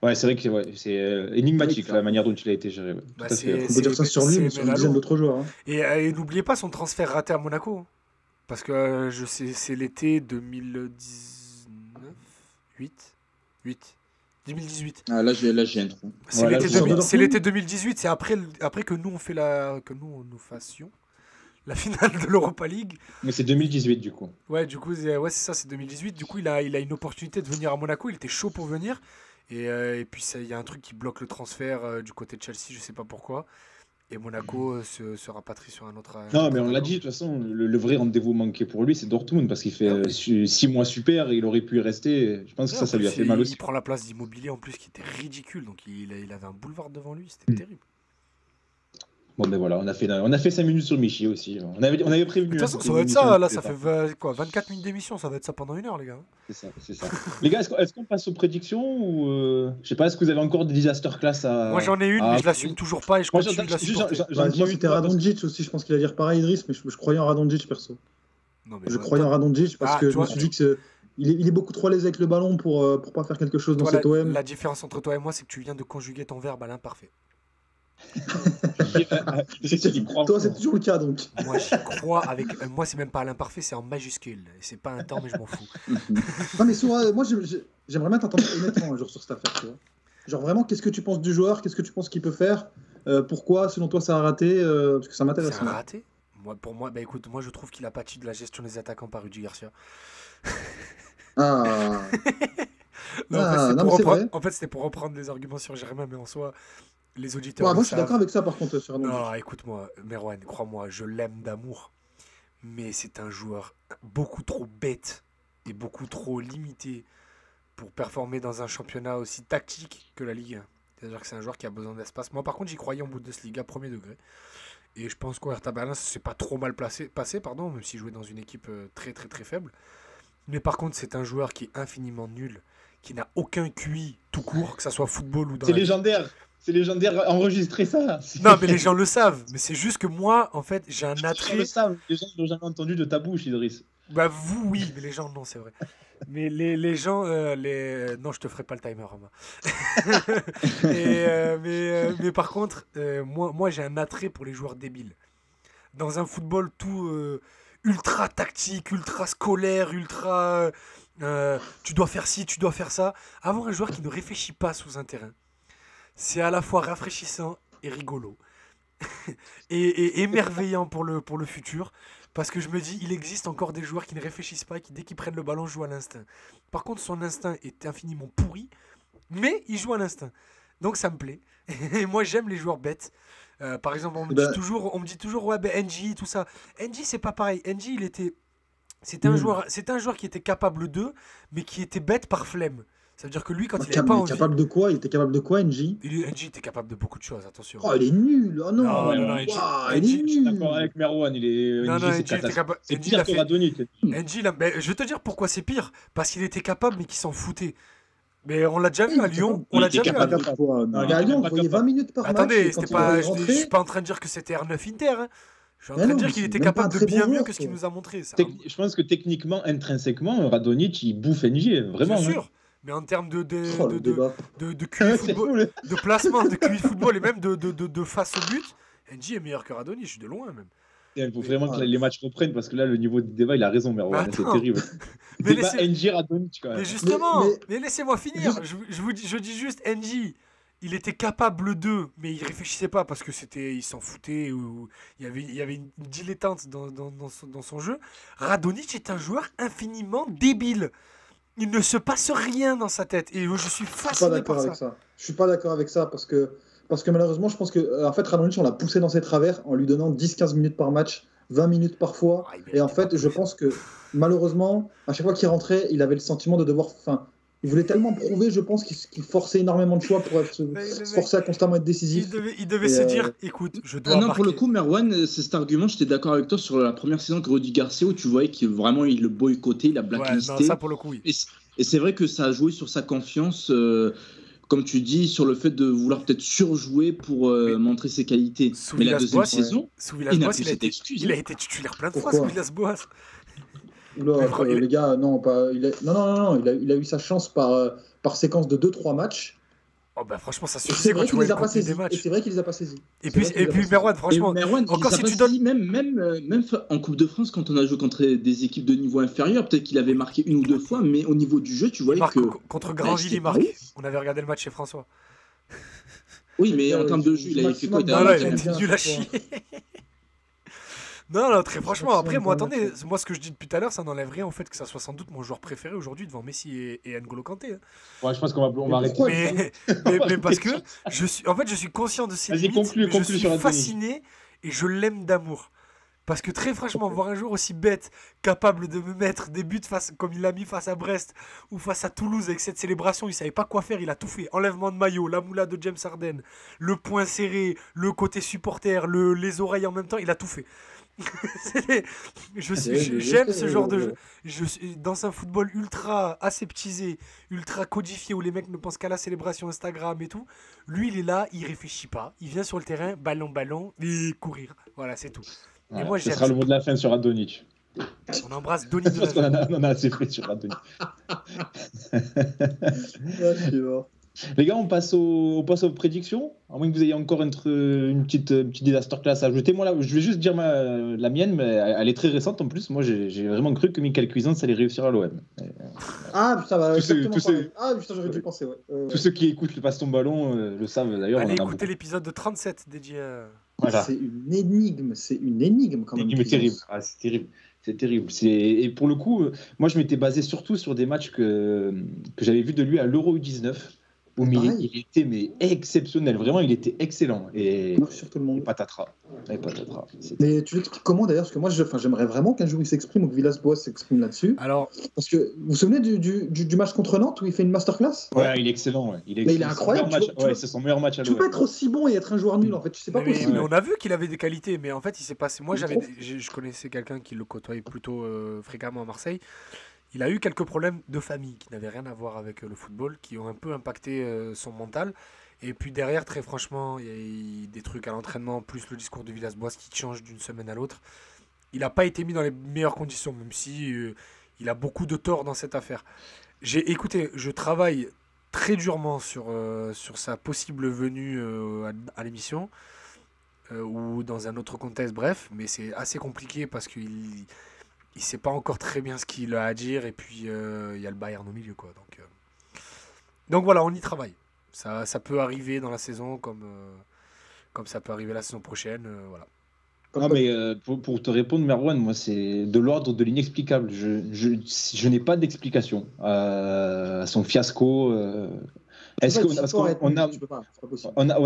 Ouais, c'est vrai que c'est énigmatique la manière dont il a été géré. On peut dire ça sur lui, mais sur une dizaine d'autres joueurs. Hein. Et n'oubliez pas son transfert raté à Monaco. Hein. Parce que c'est l'été 2018. Ah, là j'ai un trou. C'est l'été 2018, c'est après que nous nous fassions la finale de l'Europa League. Mais c'est 2018 du coup. Ouais, du coup c'est ça, c'est 2018. Du coup, il a une opportunité de venir à Monaco, il était chaud pour venir. Et puis il y a un truc qui bloque le transfert du côté de Chelsea, je sais pas pourquoi. Et Monaco se rapatrie sur un autre. Non, mais on l'a dit, de toute façon, le vrai rendez-vous manqué pour lui, c'est Dortmund, parce qu'il fait 6 mois super et il aurait pu y rester. Je pense que ça lui a fait mal aussi. Il prend la place d'Immobilier en plus, qui était ridicule. Donc il avait un boulevard devant lui, c'était terrible. Bon, ben voilà, on a fait 5 minutes sur Michi aussi. On avait prévenu. De toute façon, hein, ça va être c'était une ça, là, émission, ça fait quoi, 24 minutes d'émission, ça va être ça pendant 1 heure, les gars. c'est ça. Les gars, est-ce qu'on passe aux prédictions ou je sais pas, est-ce que vous avez encore des disaster class à. Moi, j'en ai une, mais je l'assume toujours pas et je Moi, continue de la supporter. Moi, c'était Radonjic aussi, je pense qu'il va dire pareil, Idriss, mais je croyais en Radonjic perso. Non, mais Je croyais en Radonjic parce que tu je me vois, suis dit que il est beaucoup trop à l'aise avec le ballon pour pas faire quelque chose dans toi, cet OM. la différence entre toi et moi, c'est que tu viens de conjuguer ton verbe à l'imparfait. Toi, c'est toujours le cas donc. Moi, j'y crois avec. Moi, c'est même pas à l'imparfait, c'est en majuscule. Et c'est pas un temps, mais je m'en fous. Non, mais moi, j'aimerais bien t'entendre honnêtement un jour sur cette affaire, tu vois. Genre vraiment, qu'est-ce que tu penses du joueur? Qu'est-ce que tu penses qu'il peut faire? Pourquoi, selon toi, ça a raté? Parce que ça m'intéresse. C'est un raté? Pour moi, bah écoute, moi je trouve qu'il a pâti de la gestion des attaquants par Rudy Garcia. Ah. Non, en fait, c'était pour reprendre les arguments sur Germain, mais en soi, les auditeurs. Moi, je suis d'accord avec ça par contre sur Radonjic. Non, écoute-moi, Merwan, crois-moi, je l'aime d'amour, mais c'est un joueur beaucoup trop bête et beaucoup trop limité pour performer dans un championnat aussi tactique que la Ligue 1. C'est-à-dire que c'est un joueur qui a besoin d'espace. Moi, par contre, j'y croyais en Bundesliga, premier degré. Et je pense qu'Hertha Berlin, c'est pas trop mal passé, même s'il jouait dans une équipe très très très faible. Mais par contre, c'est un joueur qui est infiniment nul, qui n'a aucun QI tout court, que ça soit football ou dans C'est légendaire, enregistrer ça. Non, mais les gens le savent. Mais c'est juste que moi, en fait, j'ai un Les gens attrait. le savent, les gens n'ont jamais entendu de ta bouche, Idriss. Bah, vous, oui, mais les gens, non, c'est vrai. Mais les gens, non, je te ferai pas le timer, Romain. Mais par contre, moi, j'ai un attrait pour les joueurs débiles. Dans un football tout ultra tactique, ultra scolaire, ultra. Tu dois faire ci, tu dois faire ça. Avoir un joueur qui ne réfléchit pas sous un terrain, c'est à la fois rafraîchissant et rigolo. et émerveillant pour le futur. Parce que je me dis, il existe encore des joueurs qui ne réfléchissent pas et qui, dès qu'ils prennent le ballon, jouent à l'instinct. Par contre, son instinct est infiniment pourri, mais il joue à l'instinct. Donc ça me plaît. Et moi, j'aime les joueurs bêtes. Par exemple, on me dit toujours, ouais, ben NJ, tout ça. NJ, c'est pas pareil. NJ, c'était un joueur qui était capable d'eux, mais qui était bête par flemme. Ça veut dire que lui, quand il n'avait pas envie... Capable de quoi? Il était capable de quoi, NJ? NJ était capable de beaucoup de choses, attention. Oh, il est nul! Oh non! Non, il est Je suis nul! d'accord avec Merwan, c'est pire que Radonjic. Je vais te dire pourquoi c'est pire. Parce qu'il était capable, mais qu'il s'en foutait. Mais on l'a déjà vu à Lyon. On l'a déjà vu à Lyon. Mais à Lyon, on voyait 20 minutes par match. Attendez, je suis pas en train de dire que c'était R9 Inter. Hein. Je suis en train de dire qu'il était capable de bien mieux que ce qu'il nous a montré. Je pense que techniquement, intrinsèquement, Radonjic, il bouffe NJ, vraiment. Bien sûr. Mais en termes de QI football, de placement, de QI football et même de face au but, NJ est meilleur que Radonjic, je suis de loin même. Il faut vraiment que les matchs reprennent parce que là, le niveau du débat, il a raison, Merwan. C'est terrible. Mais débat NJ Radonjic quand même. Mais justement, mais laissez-moi finir. Je dis juste NJ. Il était capable d'eux, mais il réfléchissait pas parce que il s'en foutait ou il y avait une dilettante dans son jeu. Radonjic est un joueur infiniment débile. Il ne se passe rien dans sa tête et je suis fasciné par ça. Je suis pas d'accord avec ça parce que malheureusement, je pense que en fait Radonjic, on l'a poussé dans ses travers en lui donnant 10-15 minutes par match, 20 minutes parfois. Et en fait, je pense que malheureusement, à chaque fois qu'il rentrait, il avait le sentiment de devoir. Il voulait tellement prouver, je pense, qu'il forçait énormément de choix pour se forcer à constamment être décisif. Il devait se dire, écoute, je dois marquer. Pour le coup, Merwan, c'est cet argument, j'étais d'accord avec toi sur la première saison que Rudy Garcia, où tu voyais qu'il vraiment il le boycottait, il a blacklisté. Ouais, non, ça pour le coup, oui. Et c'est vrai que ça a joué sur sa confiance, comme tu dis, sur le fait de vouloir peut-être surjouer pour montrer ses qualités. Mais la deuxième saison, il a été titulaire plein de fois, sous Villas-Boas. Les gars, non, il a eu sa chance par séquence de 2-3 matchs. Oh bah franchement, ça suffit quand tu vois le contenu des matchs. Et c'est vrai qu'il les a pas saisis. Et puis Merwan, franchement, encore si tu donnes même en Coupe de France, quand on a joué contre des équipes de niveau inférieur, peut-être qu'il avait marqué 1 ou 2 fois, mais au niveau du jeu, tu voyais que contre Granville, il marque. On avait regardé le match chez François. Oui, mais en termes de jeu, il avait fait quoi? Il a été nul à chier. Non, très franchement, après, moi, attendez, moi, ce que je dis depuis tout à l'heure, ça n'enlève rien au fait que ça soit sans doute mon joueur préféré aujourd'hui devant Messi et N'Golo Kanté. Hein. Ouais, je pense qu'on va arrêter. Mais parce que je suis conscient de ses limites, je suis fasciné et je l'aime d'amour. Parce que très franchement, voir un joueur aussi bête, capable de me mettre des buts comme il l'a mis face à Brest ou face à Toulouse avec cette célébration, il savait pas quoi faire, il a tout fait. Enlèvement de maillot, la moula de James Harden, le poing serré, le côté supporter, les oreilles en même temps, il a tout fait. J'aime ce genre de jeu. Dans un football ultra aseptisé, ultra codifié où les mecs ne pensent qu'à la célébration Instagram et tout, lui il est là, il réfléchit pas, il vient sur le terrain, ballon, et courir. Voilà, c'est tout. Ouais, et moi, ce sera le mot de la fin sur Radonjic. On embrasse Donny de Parce qu'on en a assez fait sur Radonjic. Les gars, on passe aux prédictions. À moins que vous ayez encore une petite masterclass à ajouter. Moi, là, je vais juste dire la mienne, mais elle est très récente en plus. Moi, j'ai vraiment cru que Michael Cuisance allait réussir à l'OM. Ah putain, bah, Tous ceux- ah putain, j'aurais dû penser, ouais. Tous ceux qui écoutent le Passe ton ballon le savent d'ailleurs. Allez on en a écouter beaucoup. l'épisode de 37 dédié à... Voilà. C'est une énigme quand même. Mais terrible. Ah, c'est terrible. C'est terrible. Et pour le coup, moi, je m'étais basé surtout sur des matchs que j'avais vus de lui à l'Euro U19. Où il était exceptionnel. Vraiment, il était excellent. Et sur tout le monde. Et patatras. Mais tu l'expliques comment d'ailleurs? Parce que moi, j'aimerais vraiment qu'un jour il s'exprime ou que Villas-Boas s'exprime là-dessus. Alors, parce que vous vous souvenez du match contre Nantes où il fait une masterclass? Ouais, il est excellent. Ouais. Il est incroyable. C'est son meilleur match à l'OM. Tu peux pas être aussi bon et être un joueur nul en fait. C'est pas possible. Mais on a vu qu'il avait des qualités, mais en fait, il s'est passé. Moi, je connaissais quelqu'un qui le côtoyait plutôt fréquemment à Marseille. Il a eu quelques problèmes de famille qui n'avaient rien à voir avec le football, qui ont un peu impacté son mental. Et puis derrière, très franchement, il y a eu des trucs à l'entraînement, plus le discours de Villas-Boas qui change d'une semaine à l'autre. Il n'a pas été mis dans les meilleures conditions, même si il a beaucoup de tort dans cette affaire. Écoutez, je travaille très durement sur sa possible venue à l'émission, ou dans un autre contexte, bref, mais c'est assez compliqué parce qu'il ne sait pas encore très bien ce qu'il a à dire, et puis il y a le Bayern au milieu, quoi. Donc voilà, on y travaille. Ça peut arriver dans la saison comme ça peut arriver la saison prochaine, voilà. Non, mais pour te répondre, Merwan, moi, c'est de l'ordre de l'inexplicable. Je n'ai pas d'explication à son fiasco. Est-ce qu'on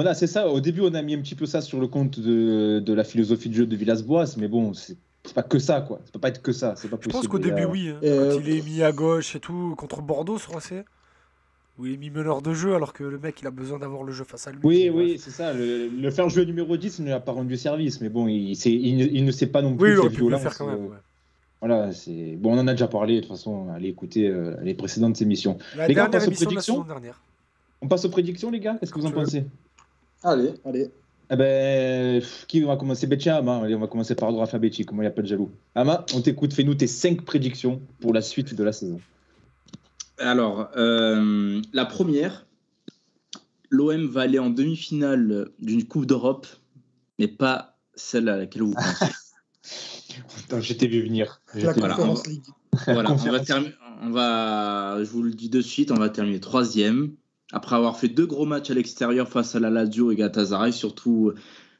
a, c'est ça. Au début, on a mis un petit peu ça sur le compte de la philosophie de jeu de Villas-Boas, mais bon, c'est pas que ça, quoi. Ça peut pas être que ça. C'est pas possible. Je pense qu'au début, oui. Hein. Quand il est mis à gauche et tout, contre Bordeaux, je crois c'est. Où il est mis meneur de jeu alors que le mec il a besoin d'avoir le jeu face à lui. Oui, c'est ça. Le faire jouer numéro 10 ne lui a pas rendu service, mais bon, il ne sait pas non plus. Oui, il aurait pu le faire quand même. Ouais. Voilà, c'est bon, on en a déjà parlé. De toute façon, allez écouter les précédentes émissions. Les gars, on passe aux prédictions. On passe aux prédictions, les gars. Qu'est-ce que vous en pensez? Allez. Eh ben, qui va commencer? Ama. Allez, on va commencer par ordre alphabétique. Moi, il n'y a pas de jaloux. Ama, on t'écoute. Fais-nous tes 5 prédictions pour la suite de la saison. Alors, la première, l'OM va aller en demi-finale d'une Coupe d'Europe, mais pas celle à laquelle vous pensez. Attends, je t'ai vu venir. La Conférence League. Voilà, je vous le dis de suite, on va terminer 3e. Après avoir fait 2 gros matchs à l'extérieur face à la Lazio et Galatasaray, surtout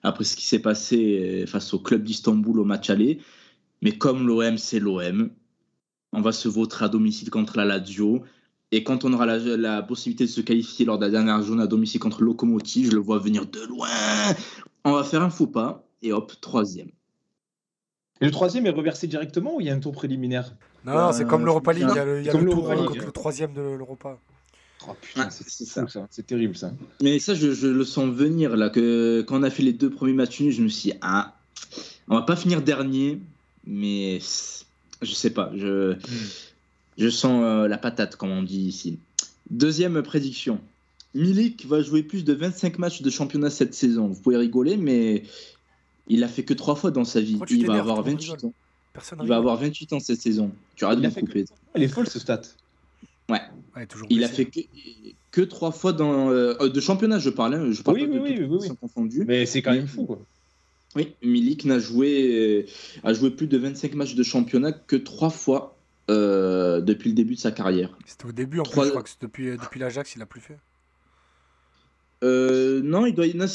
après ce qui s'est passé face au club d'Istanbul au match aller. Mais comme l'OM, c'est l'OM. On va se vautrer à domicile contre la Lazio. Et quand on aura la possibilité de se qualifier lors de la dernière journée à domicile contre le Lokomotiv, je le vois venir de loin. On va faire un faux pas. Et hop, 3e. Et le 3e est reversé directement ou il y a un tour préliminaire? Non, c'est comme l'Europa League. Il y a le tour contre le 3e de l'Europa. Oh putain, c'est fou, ça. C'est terrible ça. Mais ça, je le sens venir. Là, que quand on a fait les 2 premiers matchs nuls, je me suis dit, on va pas finir dernier. Mais... je sais pas, je sens la patate, comme on dit ici. 2e prédiction. Milik va jouer plus de 25 matchs de championnat cette saison. Vous pouvez rigoler, mais il a fait que 3 fois dans sa vie. Il va avoir 28 ans. Il va avoir 28 ans cette saison. Tu arrêtes de me couper. Elle est folle, ce stat. Ouais. Toujours il a fait que 3 fois dans de championnat, je parle. Hein. Je parle pas de confondus. Mais c'est quand même fou, quoi. Oui, Milik a joué plus de 25 matchs de championnat que 3 fois depuis le début de sa carrière. C'était au début, en plus, je crois que c'est depuis l'Ajax, il a plus fait. Non, il y a une.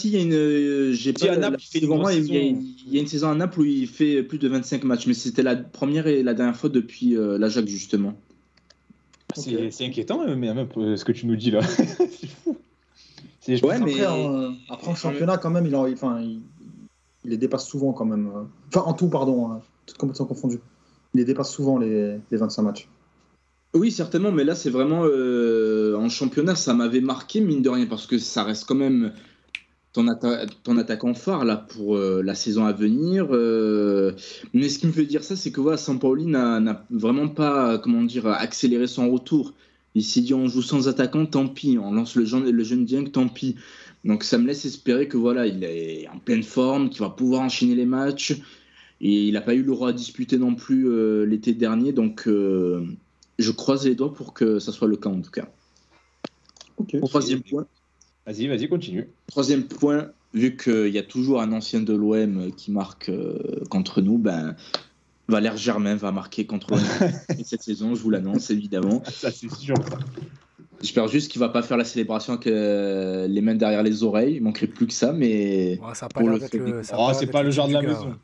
J'ai pas. Il y a une saison à Naples où il fait plus de 25 matchs, mais c'était la première et la dernière fois depuis l'Ajax, justement. C'est inquiétant, même ce que tu nous dis là. C'est fou. Après, en championnat, quand même, il les dépasse souvent quand même. Enfin, en tout, pardon, toutes compétitions confondues. Il les dépasse souvent les 25 matchs. Oui, certainement, mais là, c'est vraiment en championnat, ça m'avait marqué, mine de rien, parce que ça reste quand même ton attaquant phare là, pour la saison à venir. Mais ce qui me fait dire ça, c'est que voilà, Sampaoli n'a vraiment pas, comment dire, accéléré son retour. Il s'est dit on joue sans attaquant, tant pis. On lance le jeune Dieng, tant pis. Donc ça me laisse espérer que voilà, il est en pleine forme, qu'il va pouvoir enchaîner les matchs. Et il n'a pas eu le roi à disputer non plus l'été dernier. Donc je croise les doigts pour que ça soit le cas en tout cas. Ok. Troisième point. Vas-y, continue. Troisième point, vu qu'il y a toujours un ancien de l'OM qui marque contre nous, ben, Valère Germain va marquer contre l'OM cette saison, je vous l'annonce évidemment. Ça, c'est sûr. J'espère juste qu'il ne va pas faire la célébration avec les mains derrière les oreilles, il manquerait plus que ça, mais... Ouais, ça a pas Pour l'air le d'être fait le- de- ça a pas l'air c'est d'être pas le genre de la du gars. maison.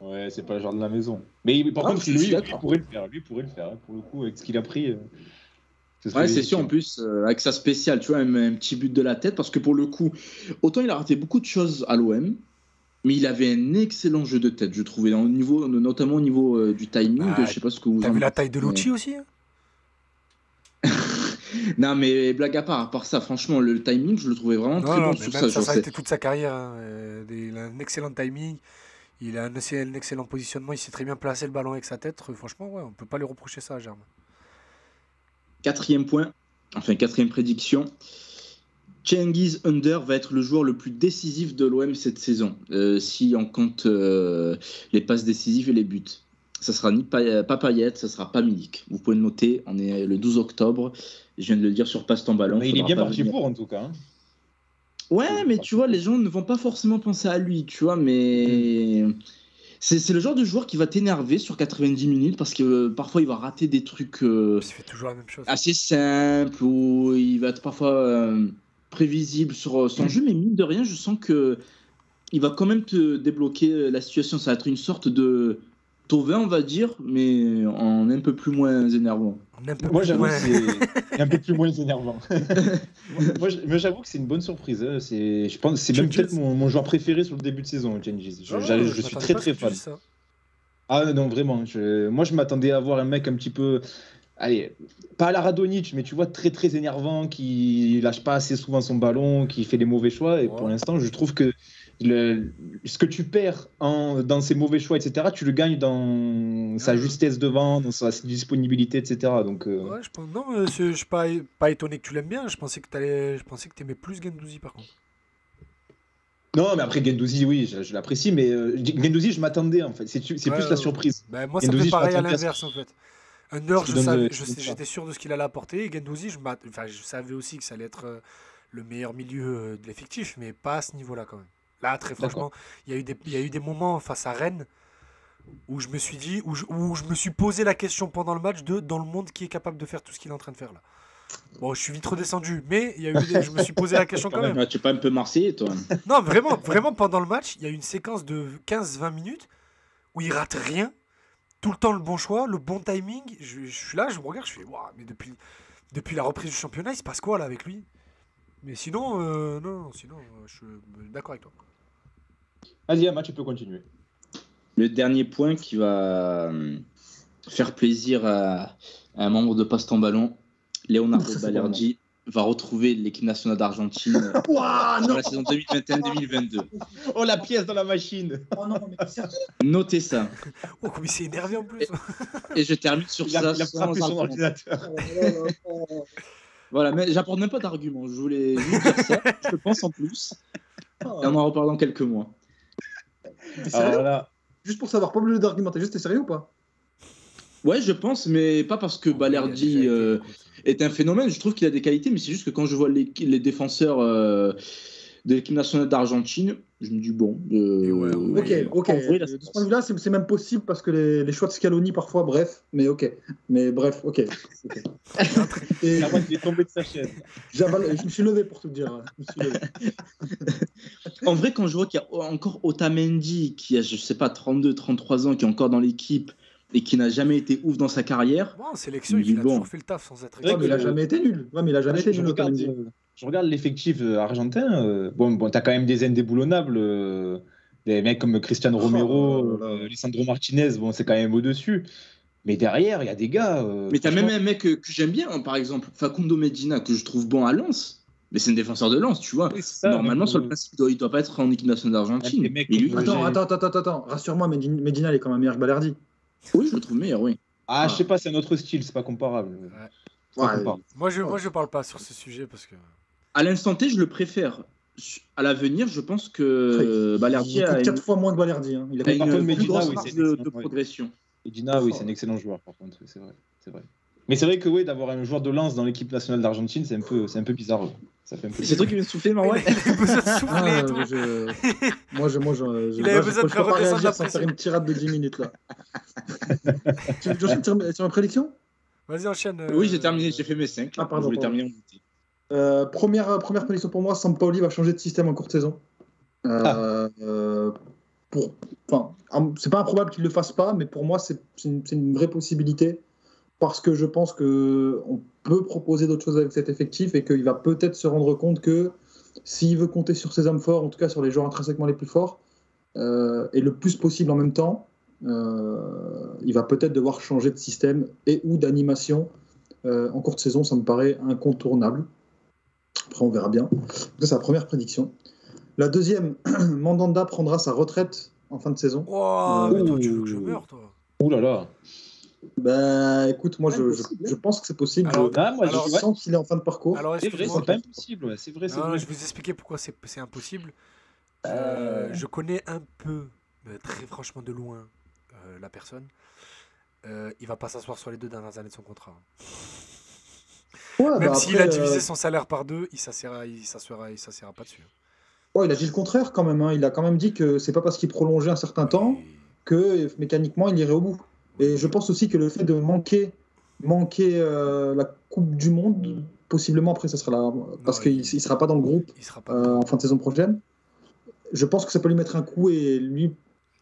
Ouais, c'est pas le genre de la maison. Mais par Ah, contre, je lui, suis il d'accord. pourrait le faire. Lui pourrait le faire, hein, pour le coup, avec ce qu'il a pris. Ce serait Ouais, c'est sûr, en légitime. plus, avec sa spéciale, tu vois, un petit but de la tête, parce que pour le coup, autant il a raté beaucoup de choses à l'OM, mais il avait un excellent jeu de tête, je trouvais, notamment au niveau du timing, Ah, je sais pas ce que vous T'as en vu la pensez, taille de mais- l'outil aussi hein? Non, mais blague à part ça, franchement, le timing, je le trouvais vraiment très bon mais sur même ça. ça, Genre, ça a c'est- été toute sa carrière. Hein. Il a un excellent timing, il a un excellent positionnement, il sait très bien placer le ballon avec sa tête. Franchement, ouais, on peut pas lui reprocher ça à Germain. Quatrième point, enfin quatrième prédiction. Cengiz Under va être le joueur le plus décisif de l'OM cette saison, si on compte les passes décisives et les buts. Ça sera pas Payet, ça sera pas Milik. Vous pouvez le noter, on est le 12 octobre, je viens de le dire sur Passe ton ballon. Mais il est faudra bien pas parti venir. pour, en tout cas. Hein. Ouais, mais tu vois, les gens ne vont pas forcément penser à lui, tu vois, mais c'est le genre de joueur qui va t'énerver sur 90 minutes parce que parfois il va rater des trucs Il fait toujours la même chose. assez simples ou il va être parfois prévisible sur son jeu, mais mine de rien, je sens que il va quand même te débloquer la situation. Ça va être une sorte de Thauvin, on va dire, mais en un peu plus moins énervant. On est un peu Moi, plus j'avoue loin. que c'est un peu plus moins énervant. Moi, j'avoue que c'est une bonne surprise. Hein. Je pense que c'est même Cengiz. peut-être mon joueur préféré sur le début de saison, Cengiz. Je suis m'attendais très pas à ce très que tu fan. dises ça. Ah non, vraiment. Moi, je m'attendais à voir un mec un petit peu. Allez, pas à la Radonjic, mais tu vois, très très énervant, qui lâche pas assez souvent son ballon, qui fait des mauvais choix. Et Ouais. pour l'instant, je trouve que ce que tu perds dans ses mauvais choix, etc., tu le gagnes dans sa Ouais. justesse devant, dans sa disponibilité, etc. Donc, Ouais, je pense. Non, mais je suis pas étonné que tu l'aimes bien. Je pensais que t'aimais plus Guendouzi par contre. Non, mais après Guendouzi, oui, je l'apprécie, mais Guendouzi, je m'attendais en fait. C'est Ouais, plus la surprise. Ben, moi, ça me Guendouzi, fait je pareil à m'attendais à ce l'inverse en fait. Under, ce qu'il donne de- j'étais sûr de ce qu'il allait apporter. Et Guendouzi, je savais aussi que ça allait être le meilleur milieu de l'effectif, mais pas à ce niveau-là quand même. Là, très franchement, il y a eu des moments face à Rennes où je me suis dit, où je me suis posé la question pendant le match de dans le monde qui est capable de faire tout ce qu'il est en train de faire là. Bon, je suis vite redescendu, mais je me suis posé la question quand même. Tu es pas un peu marseillais, toi? Non, vraiment, vraiment pendant le match, il y a une séquence de 15-20 minutes où il rate rien. Tout le temps le bon choix, le bon timing. Je suis là, je me regarde, je fais waouh, mais depuis la reprise du championnat, il se passe quoi là avec lui? Mais sinon, non, sinon, je suis d'accord avec toi. Vas-y, Ama, tu peux continuer. Le dernier point qui va faire plaisir à un membre de Passe ton ballon, Leonardo Ça, c'est Balerdi va retrouver l'équipe nationale d'Argentine Ouah, sur non. la saison 2021-2022. Oh, la pièce dans la machine. Oh non, mais sérieux. Notez ça. Oh, comme il s'est énervé en plus. Et je termine sur Il a ça. frappé sans son argument. ordinateur. Voilà, mais j'apporte même pas d'argument. Je voulais juste dire ça. Je pense en plus. Et on en reparle dans quelques mois. T'es sérieux Alors là, Juste pour savoir, pas obligé d'argumenter, juste t'es sérieux ou pas? Ouais, je pense, mais pas parce que Balerdi est un phénomène. Je trouve qu'il a des qualités, mais c'est juste que quand je vois les défenseurs de l'équipe nationale d'Argentine, je me dis bon. Ok. en vrai, là, De ce point de vue-là, c'est même possible parce que les choix de Scaloni parfois, bref, mais ok. Mais bref, ok. Et la moitié est tombée de sa chaise. je me suis levé pour te dire. Je me suis levé. En vrai, quand je vois qu'il y a encore Otamendi, qui a, je sais pas, 32, 33 ans, qui est encore dans l'équipe et qui n'a jamais été ouf dans sa carrière. Bon, en sélection, Il il a bon. toujours fait le taf sans être Ouais, Ouais, mais il a que- jamais été nul. Ouais, mais il a jamais été Je nul. regarde, Otamendi. je regarde l'effectif argentin. Bon, t'as quand même des indéboulonnables. Des mecs comme Cristiano Oh Romero, là là. Lisandro Martinez, bon, c'est quand même au-dessus. Mais derrière, il y a des gars. Mais t'as franchement, même un mec que j'aime bien, hein, par exemple, Facundo Medina, que je trouve bon à Lens. Mais c'est un défenseur de Lens, tu vois. oui, c'est ça, Normalement, même sur le principe, il doit pas être en équipe nationale même d'Argentine. les mecs Et lui, comme Attends. Rassure-moi, Medina, il est quand même meilleur que Balerdi. oui, je le trouve meilleur, oui. Ah, je sais pas, c'est un autre style, c'est pas comparable. C'est pas Ouais. comparable. Moi, je parle pas sur ce sujet parce que. À l'instant T, je le préfère. À l'avenir, je pense que Il Balerdi a coûte une, 4 fois moins que Balerdi. Hein. Il a a Mais par une contre, plus Medina, grosse oui, marge c'est de excellent, ouais. progression. Medina, oui, c'est un excellent joueur, par contre, oui, c'est vrai. C'est vrai. Mais c'est vrai que oui, d'avoir un joueur de lance dans l'équipe nationale d'Argentine, c'est un peu bizarre. Ça fait un peu C'est toi qui viens de souffler, Marwan? Il avait besoin de souffler et tout. Il avait besoin de faire pas redescendre réagir la sans pression. faire une tirade de 10 minutes là. Tu enchaînes sur ma prédiction? Vas-y, enchaîne. Oui, j'ai terminé, j'ai fait mes 5. Ah, pardon, Je voulais pardon. terminer en beauté. Première prédiction pour moi, Sampaoli va changer de système en courte saison. C'est pas improbable qu'il le fasse pas, mais pour moi, c'est une vraie possibilité parce que je pense qu'on peut proposer d'autres choses avec cet effectif et qu'il va peut-être se rendre compte que s'il veut compter sur ses hommes forts, en tout cas sur les joueurs intrinsèquement les plus forts, et le plus possible en même temps, il va peut-être devoir changer de système et ou d'animation. En courte saison, ça me paraît incontournable. Après, on verra bien. Ça, c'est la première prédiction. La deuxième, Mandanda prendra sa retraite en fin de saison. Oh, mais toi, tu veux que je meure, toi. Ouh là là. Bah, écoute, moi, je pense que c'est possible. Alors, Je sens qu'il est en fin de parcours. Alors, C'est vrai, excuse-moi. c'est pas impossible. Ouais, c'est vrai, c'est Non, vrai. je vais vous expliquer pourquoi c'est impossible. Je connais un peu, très franchement de loin, la personne. Il va pas s'asseoir sur les 2 dernières années de son contrat. Ouais, Même bah, s'il après, a divisé son salaire par 2, il s'assera pas dessus. ouais, il a dit le contraire quand même. Hein. Il a quand même dit que c'est pas parce qu'il prolongeait un certain temps que mécaniquement il irait au bout. Et je pense aussi que le fait de manquer la Coupe du Monde, possiblement après ça sera là, parce qu'il ne sera pas dans le groupe Il sera pas. en fin de saison prochaine. Je pense que ça peut lui mettre un coup et lui.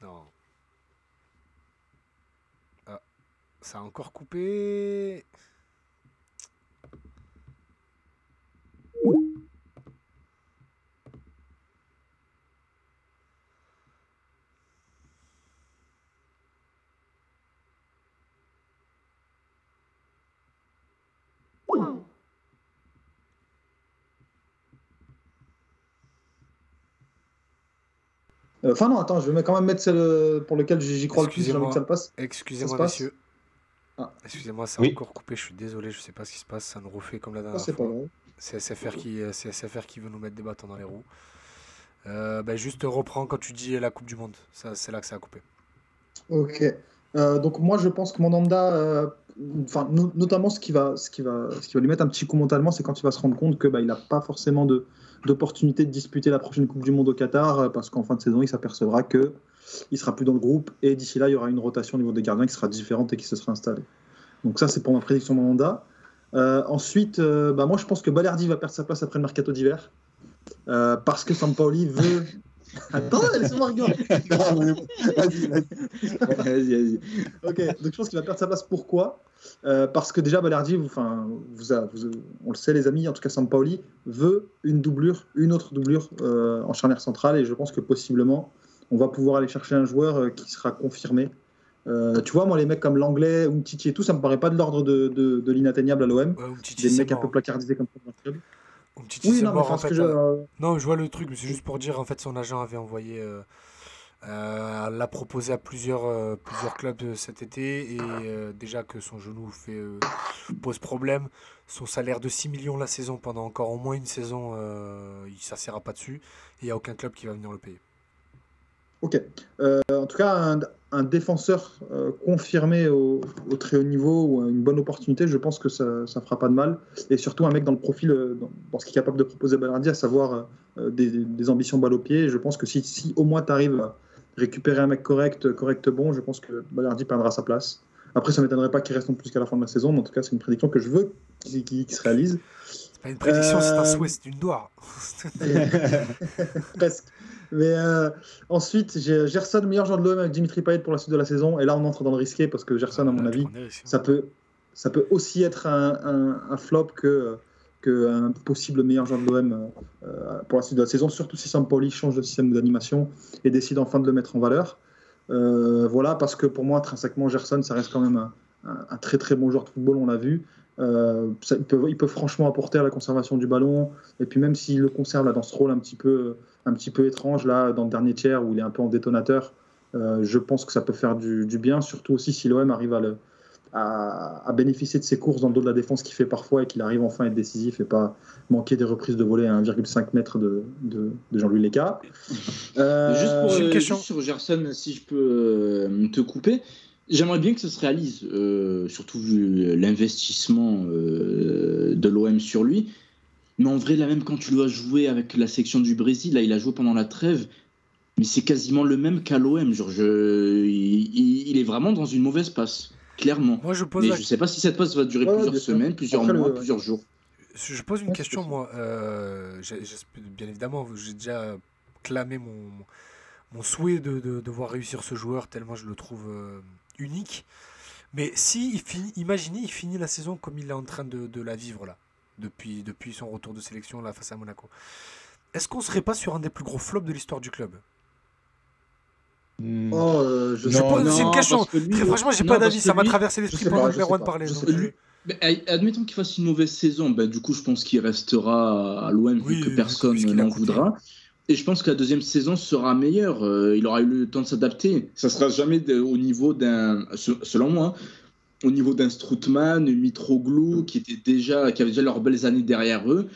Non. Ah, ça a encore coupé. Enfin non, attends, je vais quand même mettre celle pour laquelle j'y crois le plus. J'ai envie que ça le passe. Excusez-moi, Ça se passe messieurs. Ah. Excusez-moi, ça a Oui. encore coupé. Je suis désolé, je sais pas ce qui se passe. Ça nous refait comme la Ah, dernière c'est pas fois. grave. C'est SFR qui veut nous mettre des bâtons dans les roues. Juste reprends quand tu dis la Coupe du Monde. C'est là que ça a coupé. Ok. Donc moi je pense que Mandanda, notamment ce qui va lui mettre un petit coup mentalement, c'est quand il va se rendre compte que il n'a pas forcément d'opportunité de disputer la prochaine Coupe du Monde au Qatar, parce qu'en fin de saison il s'apercevra que il sera plus dans le groupe et d'ici là il y aura une rotation au niveau des gardiens qui sera différente et qui se sera installée. Donc ça c'est pour ma prédiction Mandanda. Ensuite, moi je pense que Balerdi va perdre sa place après le mercato d'hiver, parce que Sampaoli veut. Attends, laisse-moi regarder. Vas-y. Ok, donc je pense qu'il va perdre sa place. Pourquoi parce que déjà Balerdi, on le sait les amis, en tout cas Sampaoli veut une autre doublure en charnière centrale, et je pense que possiblement on va pouvoir aller chercher un joueur qui sera confirmé. Tu vois, moi les mecs comme l'anglais, Umtiti et tout, ça me paraît pas de l'ordre de l'inatteignable à l'OM. Ouais, Umtiti, Des c'est mecs un mort. peu placardisés comme ça dans le club. Umtiti, Oui, c'est non, mais mort en parce fait. que Non, je vois le truc, mais c'est juste pour dire en fait son agent avait envoyé l'a proposé à plusieurs clubs cet été, et déjà que son genou pose problème, son salaire de 6 millions la saison pendant encore au moins une saison, il s'assera pas dessus, et il n'y a aucun club qui va venir le payer. Ok. En tout cas, un défenseur confirmé au très haut niveau ou une bonne opportunité, je pense que ça fera pas de mal. Et surtout un mec dans le profil, dans ce qui est capable de proposer Balerdi, à savoir des ambitions balle au pied. Et je pense que si au moins tu arrives à récupérer un mec correct bon, je pense que Balerdi perdra sa place. Après, ça ne m'étonnerait pas qu'il reste non plus qu'à la fin de la saison, mais en tout cas, c'est une prédiction que je veux qui se réalise. C'est pas une prédiction, c'est un souhait, c'est une doigt. Presque. Mais ensuite, j'ai Gerson, meilleur joueur de l'OM avec Dimitri Payet pour la suite de la saison. Et là, on entre dans le risqué parce que Gerson, à mon avis, ça peut aussi être un flop que qu'un possible meilleur joueur de l'OM pour la suite de la saison, surtout si Sampaoli change de système d'animation et décide enfin de le mettre en valeur. Voilà, parce que pour moi, intrinsèquement, Gerson, ça reste quand même un très très bon joueur de football, on l'a vu. Il peut franchement apporter à la conservation du ballon, et puis même s'il le conserve là, dans ce rôle un petit peu étrange là, dans le dernier tiers où il est un peu en détonateur, je pense que ça peut faire du bien, surtout aussi si l'OM arrive à bénéficier de ses courses dans le dos de la défense qu'il fait parfois et qu'il arrive enfin à être décisif et pas manquer des reprises de volée à 1,5 mètre de Jean-Louis Léca. Juste sur Gerson, si je peux te couper, j'aimerais bien que ça se réalise, surtout vu l'investissement de l'OM sur lui. Mais en vrai, là même quand tu dois jouer avec la section du Brésil, là il a joué pendant la trêve, mais c'est quasiment le même qu'à l'OM. Il est vraiment dans une mauvaise passe. Clairement. Moi, je sais pas si cette passe va durer plusieurs semaines, plusieurs mois, plusieurs jours. Je pose une question, moi. Bien évidemment, j'ai déjà clamé mon souhait de voir réussir ce joueur, tellement je le trouve unique. Mais si imaginez, il finit la saison comme il est en train de la vivre là, depuis son retour de sélection là face à Monaco. Est-ce qu'on serait pas sur un des plus gros flops de l'histoire du club? C'est une question. Très franchement, j'ai pas d'avis. Ça m'a traversé l'esprit pendant que Merwan parlait. Admettons qu'il fasse une mauvaise saison, du coup, je pense qu'il restera à l'OM vu que personne n'en voudra. Et je pense que la deuxième saison sera meilleure. Il aura eu le temps de s'adapter. Ça sera jamais au niveau selon moi, au niveau d'un Strootman, Mitroglou, qui avaient déjà leurs belles années derrière eux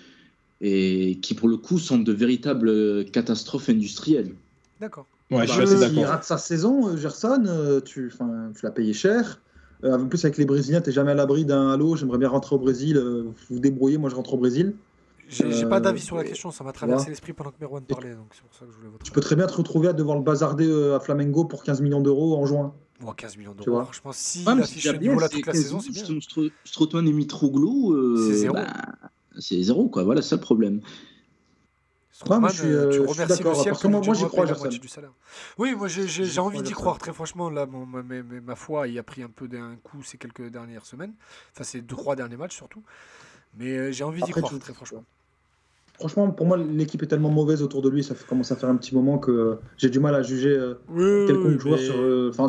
et qui, pour le coup, sont de véritables catastrophes industrielles. D'accord. Ouais, je suis assez d'accord. Il rate sa saison, Gerson, tu l'as payé cher. En plus, avec les Brésiliens, tu n'es jamais à l'abri d'un halo. J'aimerais bien rentrer au Brésil. Vous vous débrouillez, moi je rentre au Brésil. J'ai pas d'avis sur la question, ça m'a traversé l'esprit pendant que Merwan parlait. Donc c'est pour ça que je voulais votre Tu peux très bien te retrouver à devoir le bazarder à Flamengo pour 15 millions d'euros en juin. 15 millions d'euros, franchement, si il affiche ce niveau là toute la saison, c'est bien. Strootman et Mitroglou, c'est zéro. C'est zéro, quoi. Voilà, c'est ça le problème. Strootman, tu remercies le ciel que moi j'y crois, la moitié du salaire. Oui, moi j'ai envie d'y croire, très franchement. Là, ma foi, il a pris un peu d'un coup ces quelques dernières semaines. Enfin, ces 3 derniers matchs surtout. Mais j'ai envie d'y croire, très franchement. Franchement, pour moi, l'équipe est tellement mauvaise autour de lui, ça commence à faire un petit moment que j'ai du mal à juger quelconque joueur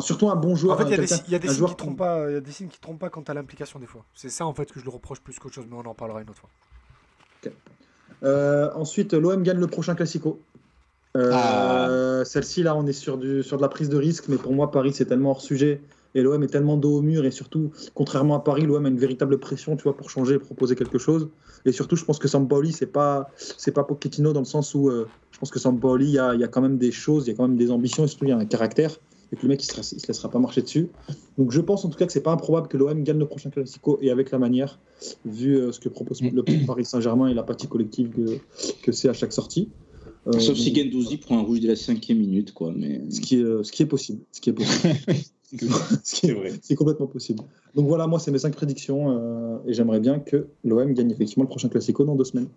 surtout un bon joueur. En fait, il y a des signes qui ne trompent pas. Il y a des signes qui trompent pas quant à l'implication des fois. C'est ça en fait que je le reproche plus qu'autre chose, mais on en parlera une autre fois. Okay. Ensuite, l'OM gagne le prochain Classico. Celle-ci, là, on est sur de la prise de risque, mais pour moi, Paris, c'est tellement hors sujet. Et l'OM est tellement dos au mur, et surtout, contrairement à Paris, l'OM a une véritable pression, tu vois, pour changer et proposer quelque chose. Et surtout, je pense que Sampaoli, c'est pas Pochettino dans le sens où je pense que Sampaoli, il y a quand même des choses, il y a quand même des ambitions, et surtout, il y a un caractère. Et que le mec, il se laissera pas marcher dessus. Donc, je pense en tout cas que c'est pas improbable que l'OM gagne le prochain Classico, et avec la manière, vu ce que propose le Paris Saint-Germain et l'apathie collective que c'est à chaque sortie. Sauf si Guendouzi prend un rouge dès la 5e minute, quoi. Mais... Ce qui est possible. Ce qui est vrai. C'est complètement possible. Donc voilà, moi, c'est mes 5 prédictions. Et j'aimerais bien que l'OM gagne effectivement le prochain Classico dans 2 semaines.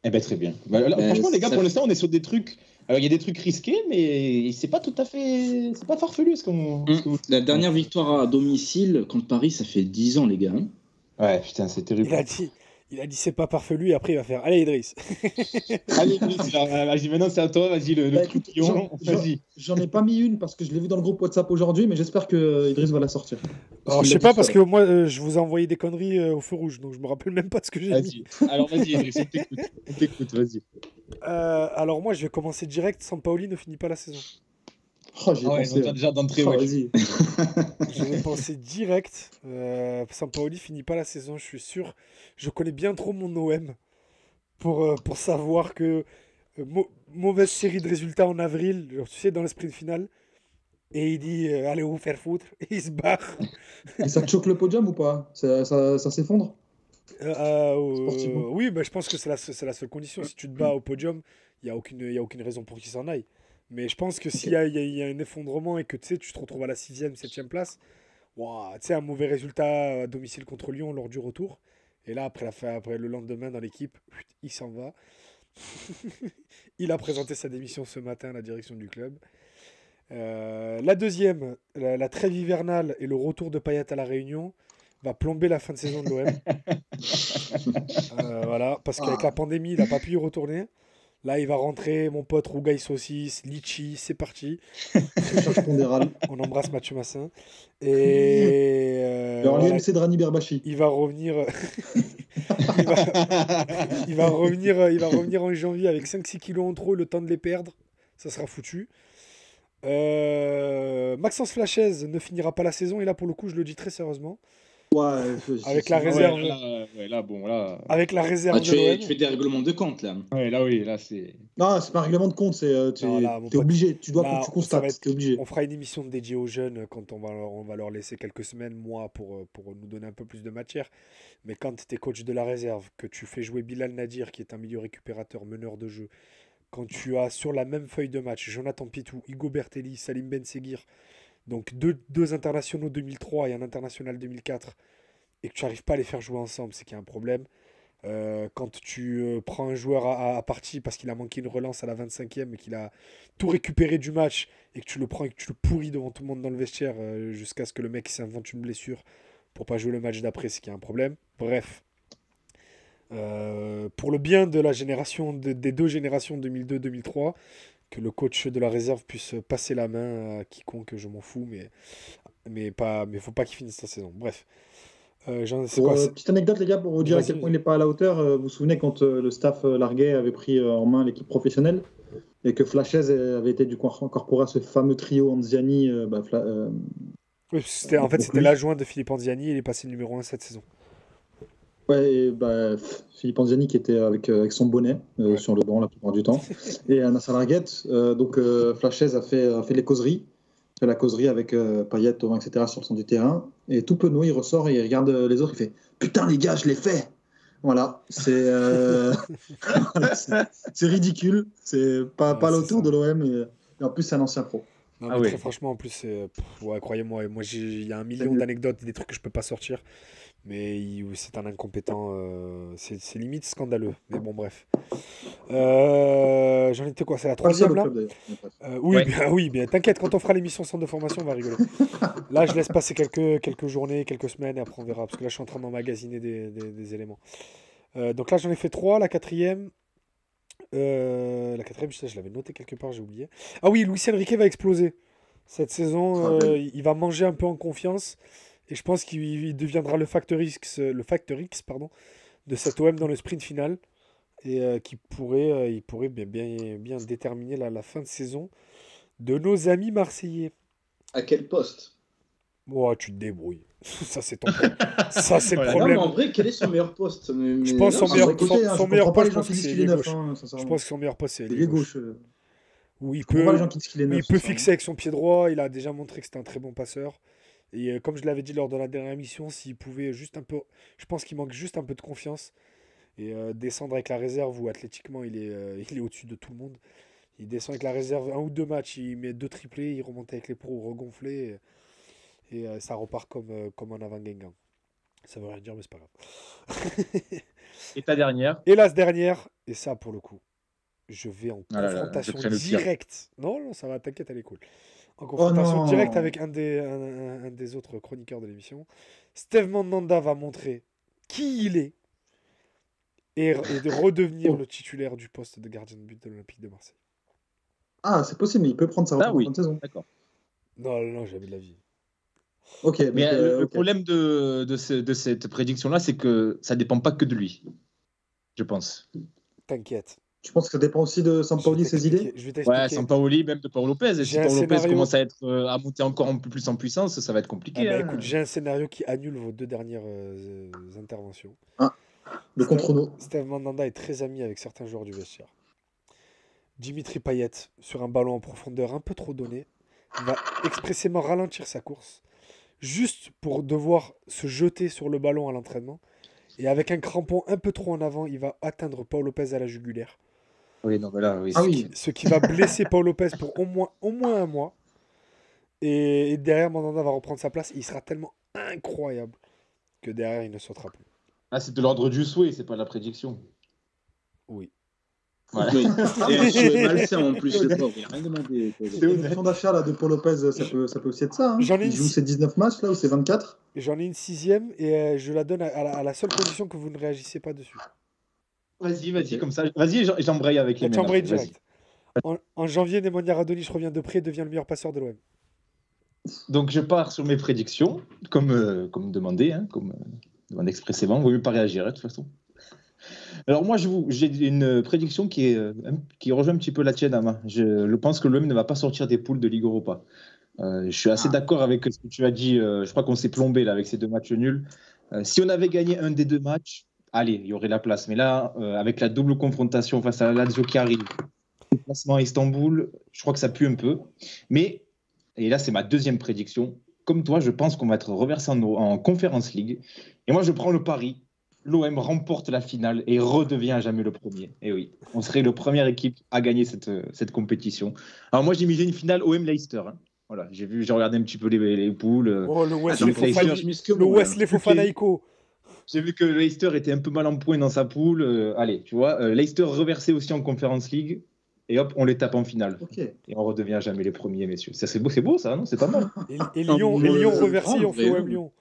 Eh ben, très bien. Franchement, les gars, pour l'instant, on est sur des trucs. Alors, il y a des trucs risqués, mais c'est pas tout à fait. C'est pas farfelu La dernière victoire à domicile contre Paris, ça fait 10 ans, les gars. Ouais, putain, c'est terrible. Il a dit c'est pas farfelu, et après il va faire allez Idriss. Allez Idriss, vas-y, maintenant c'est à toi, vas-y, vas-y. J'en ai pas mis une parce que je l'ai vu dans le groupe WhatsApp aujourd'hui, mais j'espère que Idriss va la sortir. Alors je sais pas parce que moi je vous ai envoyé des conneries au feu rouge, donc je me rappelle même pas de ce que j'ai mis. Alors vas-y Idriss, on t'écoute, vas-y. Alors moi je vais commencer direct, Sampaoli ne finit pas la saison. Déjà d'entrée, vas-y. Je vais penser direct. Sampaoli finit pas la saison, je suis sûr. Je connais bien trop mon OM pour savoir que mauvaise série de résultats en avril, genre, tu sais, dans le sprint final. Et il dit allez vous faire foutre, et il se barre. Et ça te choque le podium ou pas? Ça s'effondre? Oui, je pense que c'est la seule condition. Si tu te bats au podium, il n'y a aucune raison pour qu'il s'en aille. Mais je pense que s'il y a un effondrement et que tu te retrouves à la 6e, 7e place, un mauvais résultat à domicile contre Lyon lors du retour. Et là, après le lendemain dans l'équipe, il s'en va. Il a présenté sa démission ce matin à la direction du club. La deuxième, la trêve hivernale et le retour de Payet à La Réunion. va plomber la fin de saison de l'OM. Voilà, parce qu'avec la pandémie, il n'a pas pu y retourner. Là, il va rentrer, mon pote Rougail Saucisse, Litchi, c'est parti. Charge pondérale. On embrasse Mathieu Massin. Et Alors, voilà, l'IMC de Rani Berbachi. il va revenir. il va revenir en janvier avec 5-6 kilos en trop, le temps de les perdre. Ça sera foutu. Maxence Flachez ne finira pas la saison, et là, pour le coup, je le dis très sérieusement. Ouais, Avec la réserve. Là. Avec la réserve tu de l'OM. fais des règlements de compte, là. Ouais, là, c'est. Non, c'est pas un règlement de compte, c'est Non, là, mon t'es pote, obligé. Tu là, dois, tu ça constates, va être- t'es obligé. On fera une émission dédiée aux jeunes quand on va leur laisser quelques semaines, mois, pour nous donner un peu plus de matière. Mais quand tu es coach de la réserve, que tu fais jouer Bilal Nadir, qui est un milieu récupérateur, meneur de jeu, quand tu as sur la même feuille de match Jonathan Pitou, Hugo Bertelli, Salim Ben Seguir, donc deux internationaux 2003 et un international 2004, et que tu n'arrives pas à les faire jouer ensemble, c'est qu'il y a un problème. Quand tu prends un joueur à partie parce qu'il a manqué une relance à la 25e et qu'il a tout récupéré du match, et que tu le prends et que tu le pourris devant tout le monde dans le vestiaire jusqu'à ce que le mec s'invente une blessure pour pas jouer le match d'après, c'est qu'il y a un problème. Bref. Pour le bien de la génération des deux générations 2002-2003, que le coach de la réserve puisse passer la main à quiconque, je m'en fous, mais faut pas qu'il finisse la saison. Bref. Petite anecdote, les gars, pour vous dire à Vas-y, quel point il n'est pas à la hauteur. Vous vous souvenez quand le staff Larguet avait pris en main l'équipe professionnelle et que Flachez avait été du coup incorporé à ce fameux trio Anziani. Oui, c'était l'adjoint de Philippe Anziani, il est passé numéro 1 cette saison. Ouais, et Philippe Anziani qui était avec son bonnet sur le banc la plupart du temps. Et Nasser Larguet, Flachez a fait les causeries. Fait la causerie avec Payet, Thauvin, etc. sur le centre du terrain. Et tout penaud, il ressort et il regarde les autres, il fait « Putain les gars, je l'ai fait !» Voilà, c'est ridicule. C'est pas à la hauteur de l'OM. Et en plus, c'est un ancien pro. Non, mais très franchement, en plus, croyez-moi, il y a un million d'anecdotes, des trucs que je peux pas sortir. Mais c'est un incompétent. C'est limite scandaleux. Mais bon, bref. J'en étais quoi? C'est la troisième là? Oui, bien t'inquiète, quand on fera l'émission centre de formation, on va rigoler. Là, je laisse passer quelques journées, quelques semaines, et après on verra. Parce que là, je suis en train d'emmagasiner des éléments. Donc là, j'en ai fait 3. La quatrième, je l'avais noté quelque part, j'ai oublié. Ah oui, Luis Enrique va exploser. Cette saison, il va manger un peu en confiance. Et je pense qu'il deviendra le facteur X de cet OM dans le sprint final. Et il pourrait bien déterminer la fin de saison de nos amis marseillais. À quel poste? Oh, tu te débrouilles. Ça, c'est ton problème. Ça, c'est le problème. Non, mais en vrai, quel est son meilleur poste? Je pense son meilleur poste, c'est ailier gauche. Je pense que son meilleur poste, c'est ailier gauche. Où il peut fixer avec son pied droit. Il a déjà montré que c'était un très bon passeur. Et comme je l'avais dit lors de la dernière émission, s'il pouvait juste un peu... Je pense qu'il manque juste un peu de confiance. Et descendre avec la réserve où athlétiquement il est au-dessus de tout le monde. Il descend avec la réserve 1 ou 2 matchs, il met 2 triplés, il remonte avec les pros regonflés. Et ça repart comme un avant Guingamp. Ça veut rien dire, mais c'est pas grave. Et ta dernière? Et la dernière, et ça pour le coup, je vais en confrontation directe. Non, ça va, t'inquiète, elle est cool. En confrontation directe avec un des autres chroniqueurs de l'émission. Steve Mandanda va montrer qui il est et de redevenir le titulaire du poste de gardien de but de l'Olympique de Marseille. Ah, c'est possible, mais il peut prendre sa retraite en fin de saison. D'accord. Non, jamais de la vie. Ok. Mais le problème de cette prédiction-là, c'est que ça dépend pas que de lui, je pense. T'inquiète. Je pense que ça dépend aussi de Sampaoli, ses idées. Ouais, Sampaoli, même de Paul Lopez. Et si Paul Lopez commence à monter encore un peu plus en puissance, ça va être compliqué. Écoute, j'ai un scénario qui annule vos 2 dernières interventions. Le contre-nous. Steve Mandanda est très ami avec certains joueurs du vestiaire. Dimitri Payet, sur un ballon en profondeur un peu trop donné, va expressément ralentir sa course, juste pour devoir se jeter sur le ballon à l'entraînement. Et avec un crampon un peu trop en avant, il va atteindre Paul Lopez à la jugulaire. Oui, non, mais là, oui. Ce qui va blesser Paul Lopez pour au moins 1 mois. Et derrière, Mandanda va reprendre sa place. Et il sera tellement incroyable que derrière, il ne sautera plus. Ah, c'est de l'ordre du souhait, c'est pas la prédiction. Oui. Voilà. Oui. Et un souhait malsain en plus, le pauvre, il a rien demandé. C'est Le honnête. fonds d'achat là, de Paul Lopez, ça peut aussi être ça. Hein. J'en ai Il une joue si- ses 19 matchs là ou ses 24. J'en ai une 6e et je la donne à la seule condition que vous ne réagissez pas dessus. Vas-y, Ok. comme ça. Vas-y, j'embraye avec les La mêmes. chambre est après, vas-y. direct. En janvier, Nemanja Radonjic revient de près et devient le meilleur passeur de l'OM. Donc je pars sur mes prédictions, comme demandé, hein, comme demandé expressément. Vaut mieux pas réagir, hein, de toute façon. Alors moi, j'ai une prédiction qui rejoint un petit peu la tienne, Ama. Je pense que l'OM ne va pas sortir des poules de Ligue Europa. Je suis assez d'accord avec ce que tu as dit. Je crois qu'on s'est plombé là avec ces 2 matchs nuls. Si on avait gagné un des 2 matchs, allez, il y aurait la place. Mais là, avec la double confrontation face à la Lazio qui arrive, le placement à Istanbul, je crois que ça pue un peu. Mais, et là c'est ma 2e prédiction, comme toi, je pense qu'on va être reversé en Conference League. Et moi, je prends le pari. L'OM remporte la finale et redevient à jamais le premier. Et oui, on serait la première équipe à gagner cette compétition. Alors moi, j'ai misé une finale OM-Leicester. Hein. Voilà, j'ai regardé un petit peu les poules. Oh, le Attends, Wesley mais Fofana, le Wesley Fofana-Ico. J'ai vu que Leicester était un peu mal en point dans sa poule. Allez, tu vois, Leicester reversé aussi en Conference League. Et hop, on les tape en finale. Ok. Et on redevient à jamais les premiers, messieurs. Ça, c'est beau ça, non? C'est pas mal. Et Lyon reversé, on fait vraiment. OM Lyon.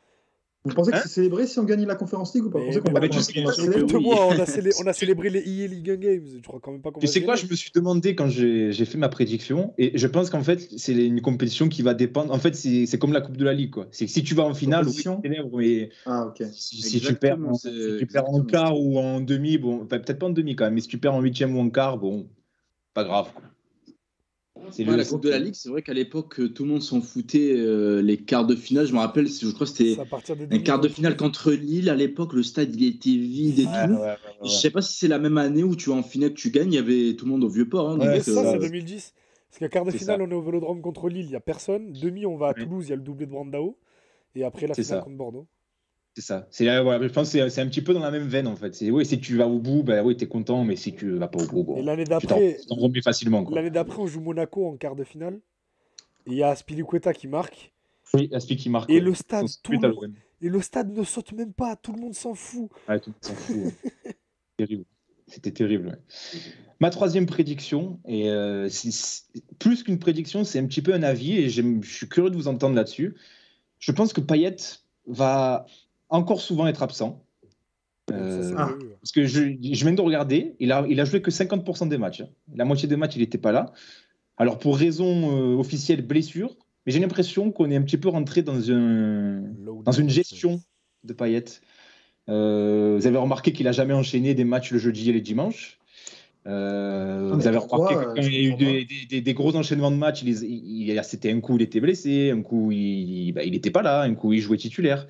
Vous pensez que Hein c'est célébré si on gagne la Conférence League ou pas? Vous pensez qu'on va mais tu sais qu'on va que- célébrer Deux oui. mois, on a célébré les EA League 1 Games. Je crois quand même pas qu'on Tu va sais quoi, gagner. je me suis demandé quand j'ai fait ma prédiction, et je pense qu'en fait, c'est une compétition qui va dépendre. En fait, c'est comme la Coupe de la Ligue, quoi. C'est que si tu vas en finale, oui, Compétition. tu t'énerves, mais Ah, ok. si tu perds, Exactement, si tu perds en exactement. quart ou en demi, bon, enfin, peut-être pas en demi quand même, mais si tu perds en 8e ou en quart, bon, pas grave. Quoi. C'est Ouais, la Coupe de la Ligue, c'est vrai qu'à l'époque, tout le monde s'en foutait. Les quarts de finale, je me rappelle, je crois que c'était C'est à partir des un quart de finale contre Lille. À l'époque, le stade il était vide et tout. Je sais pas si c'est la même année où tu vas en finale que tu gagnes, il y avait tout le monde au Vieux-Port. Hein, Ouais, Mais donc, ça, ça, c'est ouais. 2010. Parce qu'à quart de C'est finale, ça. on est au Vélodrome contre Lille, il n'y a personne. Demi, on va à Ouais. Toulouse, il y a le doublé de Brandao. Et après, la C'est finale ça. contre Bordeaux. C'est ça. Voilà, je pense que c'est un petit peu dans la même veine, en fait. Oui, si tu vas au bout, ben oui, t'es content, mais si tu vas pas au bout, bon, Et l'année tu t'en d'après, tu t'en remets facilement. Quoi. on joue Monaco en quart de finale. Et il y a Aspilicueta qui marque. Oui, Aspie qui marque. Et ouais. le stade, Son but à l'OM. Et le stade ne saute même pas, tout le monde s'en fout. Ouais, tout le monde s'en fout. Ouais. Terrible. C'était terrible. Ouais. Ma 3e prédiction, et plus qu'une prédiction, c'est un petit peu un avis, et je suis curieux de vous entendre là-dessus. Je pense que Payet va encore souvent être absent. Ça, c'est Ah. prévu. Parce que je viens de regarder, il a joué que 50% des matchs. Hein. La moitié des matchs, il n'était pas là. Alors, pour raison officielle, blessure, mais j'ai l'impression qu'on est un petit peu rentré dans une gestion de Payet. Vous avez remarqué qu'il n'a jamais enchaîné des matchs le jeudi et les dimanches. Vous avez pourquoi, remarqué que quand il y a eu des gros enchaînements de matchs, c'était un coup il était blessé, un coup il n'était pas là, un coup il jouait titulaire.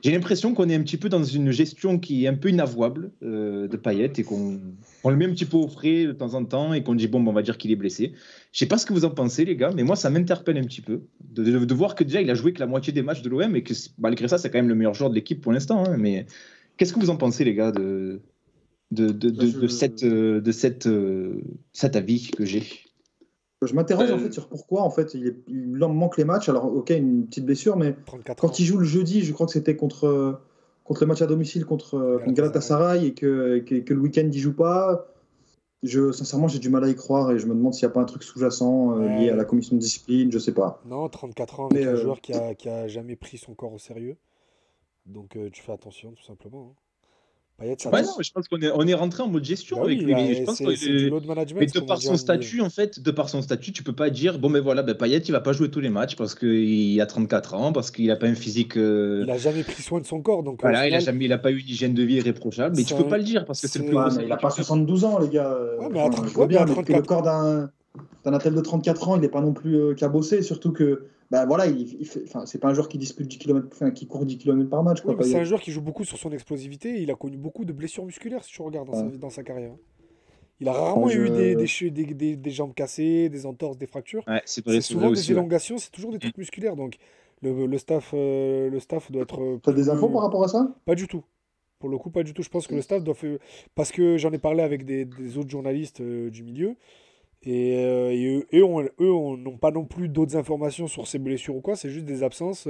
J'ai l'impression qu'on est un petit peu dans une gestion qui est un peu inavouable de Payet et qu'on le met un petit peu au frais de temps en temps et qu'on dit bon, on va dire qu'il est blessé. Je sais pas ce que vous en pensez les gars, mais moi ça m'interpelle un petit peu de voir que déjà il a joué que la moitié des matchs de l'OM et que malgré ça c'est quand même le meilleur joueur de l'équipe pour l'instant. Hein, mais qu'est-ce que vous en pensez les gars de cet avis que j'ai? Je m'interroge en fait sur pourquoi en fait il en manque les matchs. Alors ok, une petite blessure, mais 34 ans. quand il joue le jeudi, je crois que c'était contre le match à domicile contre Galatasaray et que le week-end il joue pas. Sincèrement, j'ai du mal à y croire et je me demande s'il n'y a pas un truc sous-jacent lié à la commission de discipline, je sais pas. Non, 34 ans avec Mais, un joueur qui a jamais pris son corps au sérieux. Donc tu fais attention tout simplement. Hein. Payet, ça Ouais, va. non, je pense qu'on est rentré en mode gestion Bah avec oui, lui. là, Mais je pense c'est que du load management. mais ce de qu'on par dit son en statut, en fait, tu peux pas dire bon, ben voilà, Payet, il va pas jouer tous les matchs parce qu'il a 34 ans, parce qu'il a pas un physique. NBA. Il a jamais pris soin de son corps. Donc, Voilà, au final, il a pas eu une hygiène de vie irréprochable. Mais tu peux pas le dire parce que c'est le plus Ouais, gros. mais il a pas 72 ans, les gars. Ouais, mais à 30 je vois bien, ouais, mais à mais que le 34 corps d'un athlète de 34 ans, il n'est pas non plus cabossé, surtout que voilà, c'est pas un joueur qui dispute 10 km, qui court 10 km par match. Quoi, Oui, mais c'est Payet. un joueur qui joue beaucoup sur son explosivité. Et il a connu beaucoup de blessures musculaires, si tu regardes dans sa carrière. Il a rarement Ouais, eu des jambes cassées, des entorses, des fractures. Ouais, c'est vrai, C'est c'est souvent vrai des aussi. Ouais. élongations, c'est toujours des trucs musculaires. Donc le staff doit être. T'as des plus- infos par rapport à ça? Pas du tout. Pour le coup, pas du tout. Je pense que le staff doit faire. Parce que j'en ai parlé avec des autres journalistes du milieu. Et eux n'ont pas non plus d'autres informations sur ces blessures ou quoi. C'est juste des absences.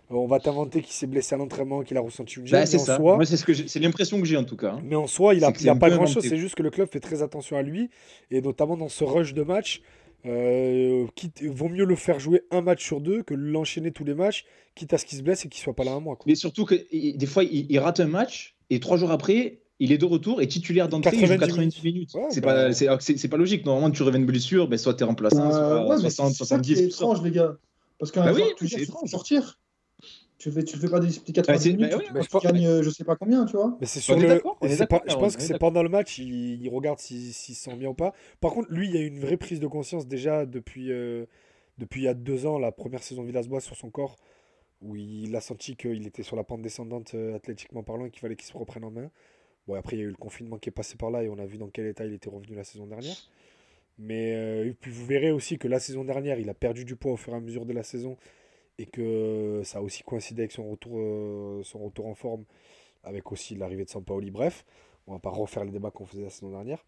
On va t'inventer qu'il s'est blessé à l'entraînement, qu'il a ressenti une gêne. Bah, c'est mais en ça. soi, Moi, c'est l'impression que j'ai en tout cas, hein. mais en soi, il a, C'est que il c'est a un pas peu grand-chose. inventé. C'est juste que le club fait très attention à lui. Et notamment dans ce rush de match, vaut mieux le faire jouer un match sur deux que l'enchaîner tous les matchs, quitte à ce qu'il se blesse et qu'il soit pas là un mois, quoi. Mais surtout que des fois, il rate un match et 3 jours après, il est de retour et titulaire d'entrée, il joue 90 minutes. Ouais, C'est bah, pas pas logique. Normalement, tu reviens de blessure, ben, soit tu es remplaçant, soit Ouais, mais 60, c'est ça qui 70. est étrange, les gars. Parce qu'un Bah joueur oui, que tu c'est gères, tu étrange. peux sortir. Tu le fais pas disputer Bah, 90 minutes, bah oui, mais quand je tu pense- gagnes je sais pas combien, tu vois. Mais c'est On sur est le. d'accord, on et est c'est pas- d'accord, je on pense est que c'est d'accord. pendant le match, il regarde s'il se sent bien ou pas. Par contre, lui, il y a eu une vraie prise de conscience déjà depuis il y a 2 ans, la première saison Villas-Boas sur son corps, où il a senti qu'il était sur la pente descendante athlétiquement parlant et qu'il fallait qu'il se reprenne en main. Bon, après, il y a eu le confinement qui est passé par là et on a vu dans quel état il était revenu la saison dernière. Mais puis vous verrez aussi que la saison dernière, il a perdu du poids au fur et à mesure de la saison et que ça a aussi coïncidé avec son retour en forme, avec aussi l'arrivée de Sampaoli. Bref, on va pas refaire les débats qu'on faisait la saison dernière.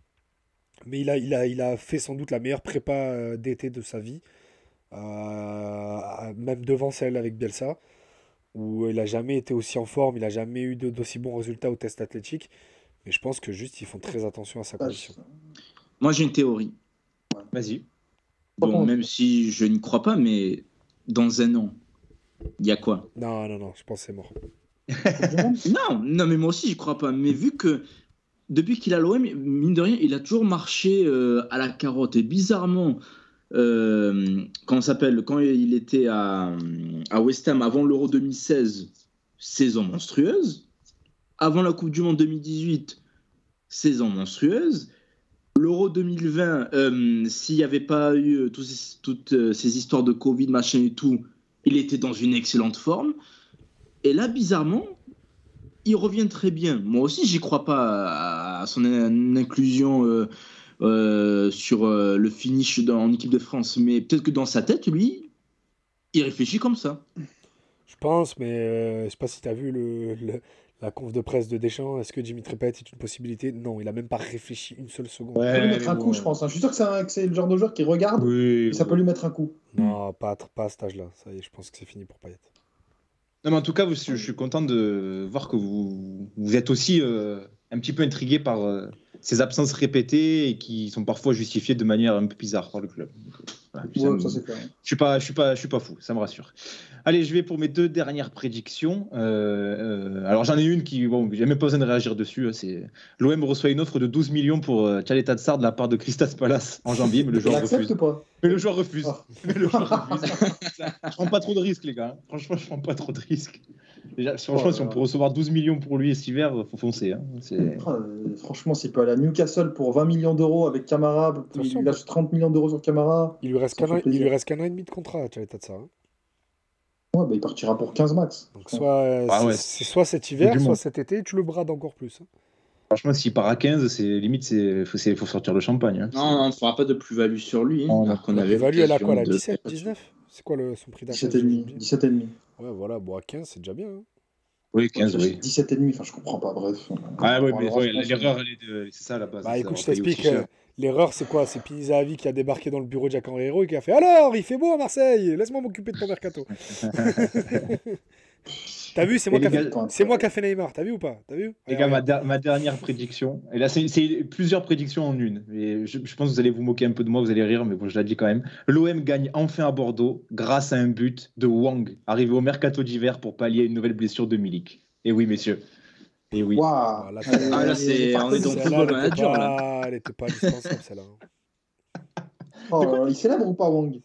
Mais il a fait sans doute la meilleure prépa d'été de sa vie, même devant celle avec Bielsa, où il a jamais été aussi en forme, il a jamais eu d'aussi bons résultats au test athlétique. Mais je pense que juste ils font très attention à sa condition. Moi, j'ai une théorie. Vas-y. Bon, même si je n'y crois pas, mais dans un an, il y a quoi? Non, je pense que c'est mort. Non, mais moi aussi, j'y crois pas. Mais vu que depuis qu'il a l'OM, mine de rien, il a toujours marché à la carotte. Et bizarrement, quand il était à West Ham avant l'Euro 2016, saison monstrueuse. Avant la Coupe du Monde 2018, saison monstrueuse. L'Euro 2020, s'il n'y avait pas eu toutes ces histoires de Covid, machin et tout, il était dans une excellente forme. Et là, bizarrement, il revient très bien. Moi aussi, j'y crois pas à son inclusion sur le finish en équipe de France. Mais peut-être que dans sa tête, lui, il réfléchit comme ça. Je pense, mais je sais pas si tu as vu la conf de presse de Deschamps. Est-ce que Dimitri Payet est une possibilité? Non, il a même pas réfléchi une seule seconde. Ça peut lui mettre un coup, je pense. Je suis sûr que c'est le genre de joueur qui regarde Oui. et ça peut lui mettre un coup. Non, pas à cet âge-là. Ça y est, je pense que c'est fini pour Payet. Non, mais en tout cas, je suis content de voir que vous êtes aussi un petit peu intrigué par ces absences répétées et qui sont parfois justifiées de manière un peu bizarre par le club. Donc, voilà, Ouais, ça c'est clair. je suis pas fou, ça me rassure. Allez, je vais pour mes 2 dernières prédictions. Alors j'en ai une qui, bon, j'ai même pas besoin de réagir dessus. C'est l'OM reçoit une offre de 12 millions pour Tchaleta Tsar de la part de Christas Palace en janvier, mais le Il joueur accepte refuse. ou pas? Mais le joueur refuse. Ah. Mais le joueur refuse. Je prends pas trop de risques, les gars. Franchement, je prends pas trop de risques. Déjà, franchement, si on peut recevoir 12 millions pour lui cet hiver, faut foncer. Hein. Franchement, s'il peut aller à Newcastle pour 20 millions d'euros avec Camara, puis il lâche 30 millions d'euros sur Camara. Il lui reste Ça qu'un fait an, plaisir. et demi de contrat à Tchaleta Tsar. Hein. Ouais, bah, il partira pour 15 max. Donc soit, Ah ouais. c'est soit cet hiver, Du soit monde. cet été, tu le brades encore plus. Hein. Franchement, s'il part à 15, c'est limite, faut sortir le champagne. Hein. Non, on ne fera pas de plus-value sur lui. Hein, Non, alors qu'on La avait plus-value, elle a quoi, la l'occasion 17, 19? C'est quoi son prix d'achat? 17,5. 17,5. Ouais, voilà, bon, à 15, c'est déjà bien. Hein. Oui, 15, oui. 17,5, enfin je comprends pas, bref. Ah ouais, On mais parlera, ouais, je pense, l'erreur, c'est ça la base. Bah c'est écoute, ça, je on paye t'explique. aussi cher. L'erreur, c'est quoi? C'est Pinizahavi qui a débarqué dans le bureau de Jacques Henriero et qui a fait alors, il fait beau à Marseille, laisse-moi m'occuper de ton mercato. T'as vu, c'est moi, Et les qui a fait- gars- c'est moi qui a fait Neymar, t'as vu ou pas? T'as vu? Les Ouais, gars, regarde. ma dernière prédiction, et là c'est plusieurs prédictions en une, et je pense que vous allez vous moquer un peu de moi, vous allez rire, mais bon, je la dis quand même. L'OM gagne enfin à Bordeaux grâce à un but de Wang, arrivé au mercato d'hiver pour pallier à une nouvelle blessure de Milik. Et oui, messieurs. Et oui. Waouh. Voilà, Ah, là, c'est- on est dans Celle-là, Football elle était Manager, pas- elle était pas indispensable, celle-là. Oh, il célèbre ou pas, Wang?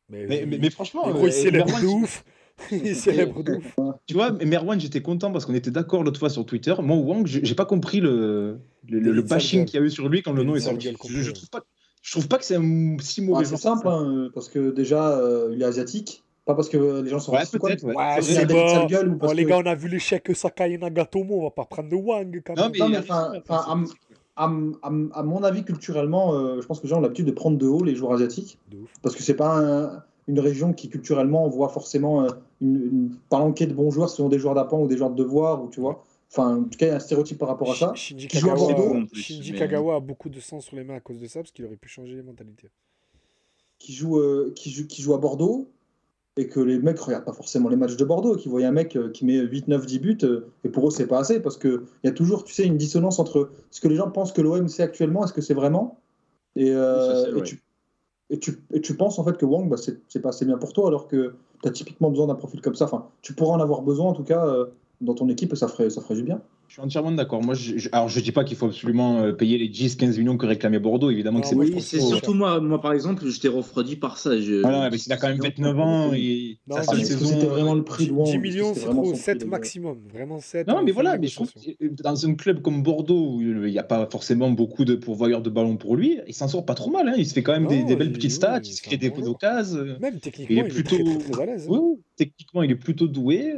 Mais franchement, En gros, il célèbre Merwan, de ouf. Il célèbre de ouf. tu vois, mais Merwan, j'étais content parce qu'on était d'accord l'autre fois sur Twitter. Moi, Wang, j'ai pas compris le Délit de bashing sale qu'il y a eu sur lui quand le nom est Délit de sorti. sale gueule Je trouve pas que c'est un si mauvais C'est joueur. simple, hein, parce que déjà, il est asiatique. Pas parce que les gens sont Ouais, racistes ou quoi. peut-être. Ouais. Ouais, C'est c'est vrai, sale bon. gueule ou Bon, parce les que- gars, on a vu l'échec Sakai et Nagatomo, on va pas prendre de Wang quand Non, même. mais, Non, mais à mon avis, culturellement, je pense que les gens ont l'habitude de prendre de haut les joueurs asiatiques. De ouf. Parce que c'est pas une région qui, culturellement, voit forcément une palanquée de bons joueurs, ce sont des joueurs d'appoint ou des joueurs de devoir, ou tu vois. Enfin, en tout cas, il y a un stéréotype par rapport à ça. Shinji Qui joue à Kagawa, Bordeaux, en plus, Shinji mais- Kagawa a beaucoup de sang sur les mains à cause de ça, parce qu'il aurait pu changer les mentalités. Qui joue à Bordeaux. et que les mecs regardent pas forcément les matchs de Bordeaux, qui voient un mec qui met 8, 9, 10 buts, et pour eux, c'est pas assez, parce qu'il y a toujours, tu sais, une dissonance entre ce que les gens pensent que l'OM c'est actuellement, est-ce que c'est vraiment, et, tu penses en fait que Wang, bah, c'est pas assez bien pour toi, alors que tu as typiquement besoin d'un profil comme ça. Enfin, tu pourras en avoir besoin, en tout cas, dans ton équipe, et ça ferait du bien. Je suis entièrement d'accord. Moi, alors, je dis pas qu'il faut absolument payer les 10-15 millions que réclamait Bordeaux. Évidemment que c'est oui, c'est surtout moi, par exemple, j'étais refroidi par ça. Mais il a quand même 29 ans et Non, sa seule saison. C'était vraiment le prix de Wang. 10 millions, c'est vraiment trop. son 7 prix, maximum. Vraiment 7. Non, mais voilà, mais je trouve que dans un club comme Bordeaux, où il n'y a pas forcément beaucoup de pourvoyeurs de ballons pour lui, il s'en sort pas trop mal. Hein. Il se fait quand même des belles petites stats, il se crée des occasions. Même techniquement, il est plutôt très à l'aise. Oui, techniquement, il est plutôt doué.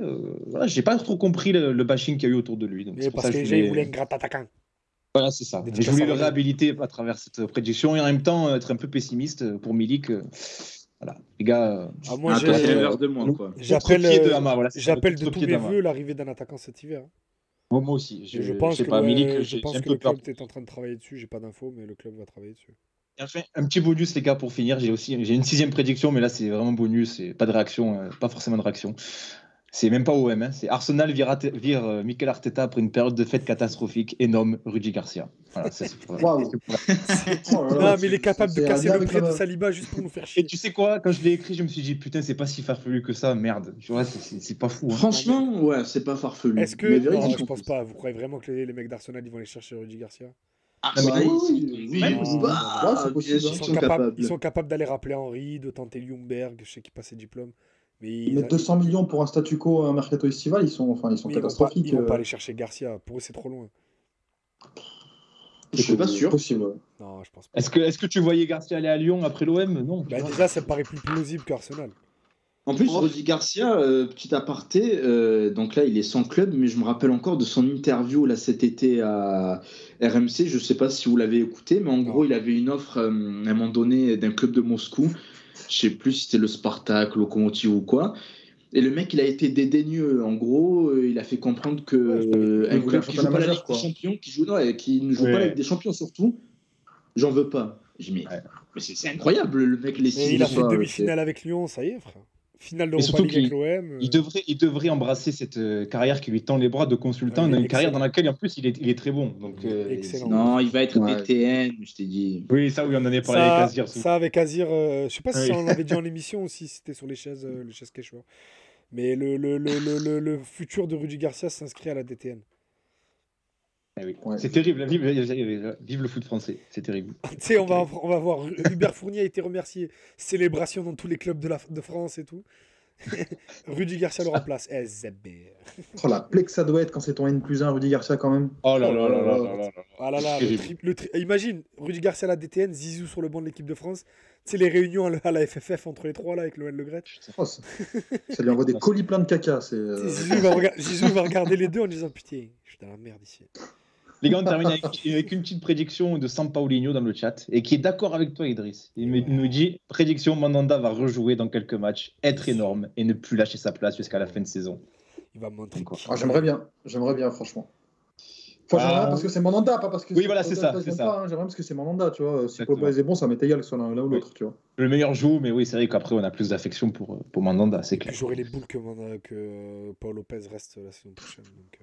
Voilà, j'ai pas trop compris le bashing qu'il y a eu autour de lui. Donc, parce que il voulait un grand attaquant. Voilà, c'est ça. Je voulais le réhabiliter à travers cette prédiction et en même temps être un peu pessimiste pour Milik. Voilà, les gars. Moi, j'appelle de tous mes voeux l'arrivée d'un attaquant cet hiver. Moi aussi. Je pense que le club est en train de travailler dessus. J'ai pas d'infos, mais le club va travailler dessus. Enfin, un petit bonus, les gars, pour finir. J'ai une 6e prédiction, mais là, c'est vraiment bonus. C'est pas de réaction, pas forcément de réaction. C'est même pas OM. Hein. C'est Arsenal vire Mikel Arteta après une période de fête catastrophique et nomme Rudy Garcia. Voilà, Waouh. Non, mais il est capable de casser le prêt de Saliba juste pour nous faire chier. Et tu sais quoi, quand je l'ai écrit, je me suis dit putain, c'est pas si farfelu que ça, merde. Tu vois, c'est pas fou. Hein. Franchement, ouais, c'est pas farfelu. Est-ce que non, je pense pas. Vous croyez vraiment que les mecs d'Arsenal ils vont aller chercher Rudy Garcia? Ils sont capables d'aller rappeler Henry, de tenter Ljungberg, je sais qu'il passe ses diplômes. Mais 200 millions pour un statu quo, un mercato estival, ils sont catastrophiques. Ils vont pas aller chercher Garcia. Pour eux, c'est trop loin. Je suis pas sûr. Possible. Non, je pense pas. Est-ce que tu voyais Garcia aller à Lyon après l'OM? Non. Déjà, ça me paraît plus plausible qu'Arsenal. En plus, Rudy Garcia, petit aparté, donc là, il est sans club, mais je me rappelle encore de son interview là, cet été à RMC. Je ne sais pas si vous l'avez écouté, mais en gros, il avait une offre à un moment donné d'un club de Moscou. Je ne sais plus si c'était le Spartak, Lokomotiv ou quoi. Et le mec, il a été dédaigneux. En gros, il a fait comprendre que un club qui joue pas la Ligue des Champions, qui ne joue pas la Ligue des Champions surtout, j'en veux pas. Je dis, mais c'est incroyable, le mec. Il a fait demi-finale avec Lyon, ça y est, frère. Finale d'Europa League avec l'OM. Il devrait embrasser cette carrière qui lui tend les bras de consultant, une carrière dans laquelle en plus il est très bon. Donc, excellent. Non, il va être DTN, je t'ai dit. Oui, ça, oui, on en avait parlé avec Azir. Ça, avec Azir, je sais pas si on l'avait dit en émission ou si c'était sur les chaises quechua. Mais le futur de Rudy Garcia s'inscrit à la DTN. Oui. C'est terrible, vive le foot français, c'est terrible. Tu sais, on va voir, Hubert Fournier a été remercié, célébration dans tous les clubs de France et tout. Rudy Garcia le remplace. La plaie que ça doit être quand c'est ton N+1, Rudy Garcia quand même. Oh là là là là là. Ah là là, imagine, Rudy Garcia à la DTN, Zizou sur le banc de l'équipe de France. Tu sais, les réunions à la FFF entre les trois là avec Noël Le Graët. Ça lui envoie des colis pleins de caca. Zizou va regarder les deux en disant putain, je suis dans la merde ici. Les gars, on termine avec une petite prédiction de Sampaolinho dans le chat et qui est d'accord avec toi, Idriss. Il nous dit prédiction, Mandanda va rejouer dans quelques matchs, être énorme et ne plus lâcher sa place jusqu'à la fin de saison. Il va montrer quoi. J'aimerais bien, franchement. J'aimerais parce que c'est Mandanda, pas parce que oui, voilà, c'est ça. J'aimerais parce que c'est Mandanda, tu vois. Si Pogba est bon, ça m'est égal que ce soit l'un ou l'autre, tu vois. Le meilleur joue, mais oui, c'est vrai qu'après, on a plus d'affection pour Mandanda, c'est clair. J'aurais les boules que Paul Lopez reste la saison prochaine. Donc...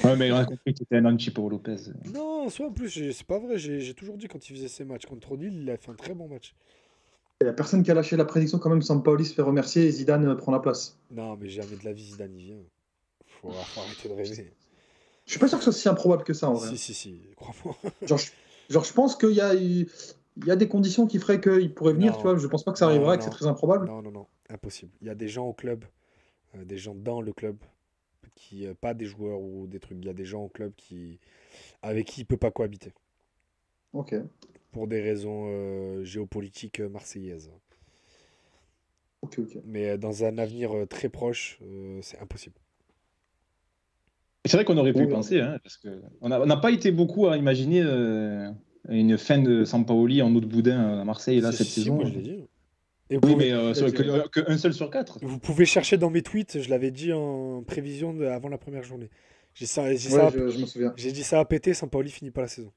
Ouais, mais on a compris que c'était un anti-Paul Lopez. Non, soit en plus, c'est pas vrai. J'ai toujours dit quand il faisait ses matchs contre Lille, il a fait un très bon match. Il n'y a personne qui a lâché la prédiction quand même. Sampaoli se fait remercier et Zidane prend la place. Non, mais jamais de la vie, Zidane il vient. Faut arrêter de rêver. Je suis pas sûr que ce soit si improbable que ça en vrai. Si, crois-moi. Genre, je pense qu'il y a des conditions qui feraient qu'il pourrait venir, tu vois. Je pense pas que ça arriverait, que c'est très improbable. Non, impossible. Il y a des gens au club, des gens dans le club, pas des joueurs ou des trucs. Il y a des gens au club avec qui il peut pas cohabiter. Ok. Pour des raisons géopolitiques marseillaises. Ok. Mais dans un avenir très proche, c'est impossible. C'est vrai qu'on aurait pu y penser, hein, parce qu'on n'a pas été beaucoup à imaginer une fin de Sampaoli en autre boudin à Marseille là, cette saison. Moi, je l'ai dit. Oui, mais qu'un seul sur 4. Vous pouvez chercher dans mes tweets, je l'avais dit en prévision avant la première journée. Je me souviens. J'ai dit ça a pété, Sampaoli finit pas la saison.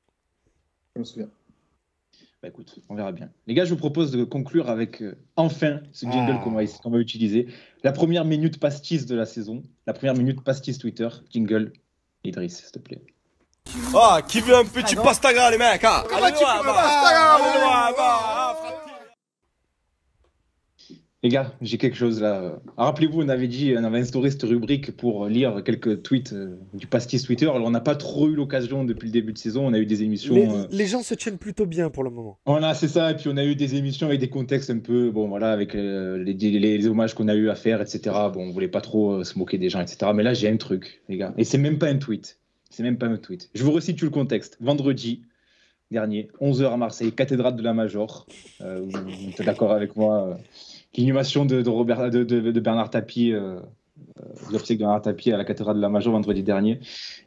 Je me souviens. Bah écoute, on verra bien. Les gars, je vous propose de conclure avec enfin ce jingle qu'on va utiliser. La première minute pastis de la saison. La première minute pastis Twitter. Jingle. Idriss, s'il te plaît. Ah, qui veut un petit pastaga, les mecs, hein? Les gars, j'ai quelque chose là. Alors, rappelez-vous, on avait instauré cette rubrique pour lire quelques tweets du pastis Twitter. Alors, on n'a pas trop eu l'occasion depuis le début de saison. On a eu des émissions. Les gens se tiennent plutôt bien pour le moment. Voilà, c'est ça. Et puis, on a eu des émissions avec des contextes un peu, bon, voilà, avec les hommages qu'on a eu à faire, etc. Bon, on voulait pas trop se moquer des gens, etc. Mais là, j'ai un truc, les gars. Et c'est même pas un tweet. Je vous resitue le contexte. Vendredi dernier, 11h à Marseille, cathédrale de la Major. Vous êtes d'accord avec moi l'inhumation de Bernard Tapie, l'obsèque de Bernard Tapie à la cathédrale de la Major vendredi dernier.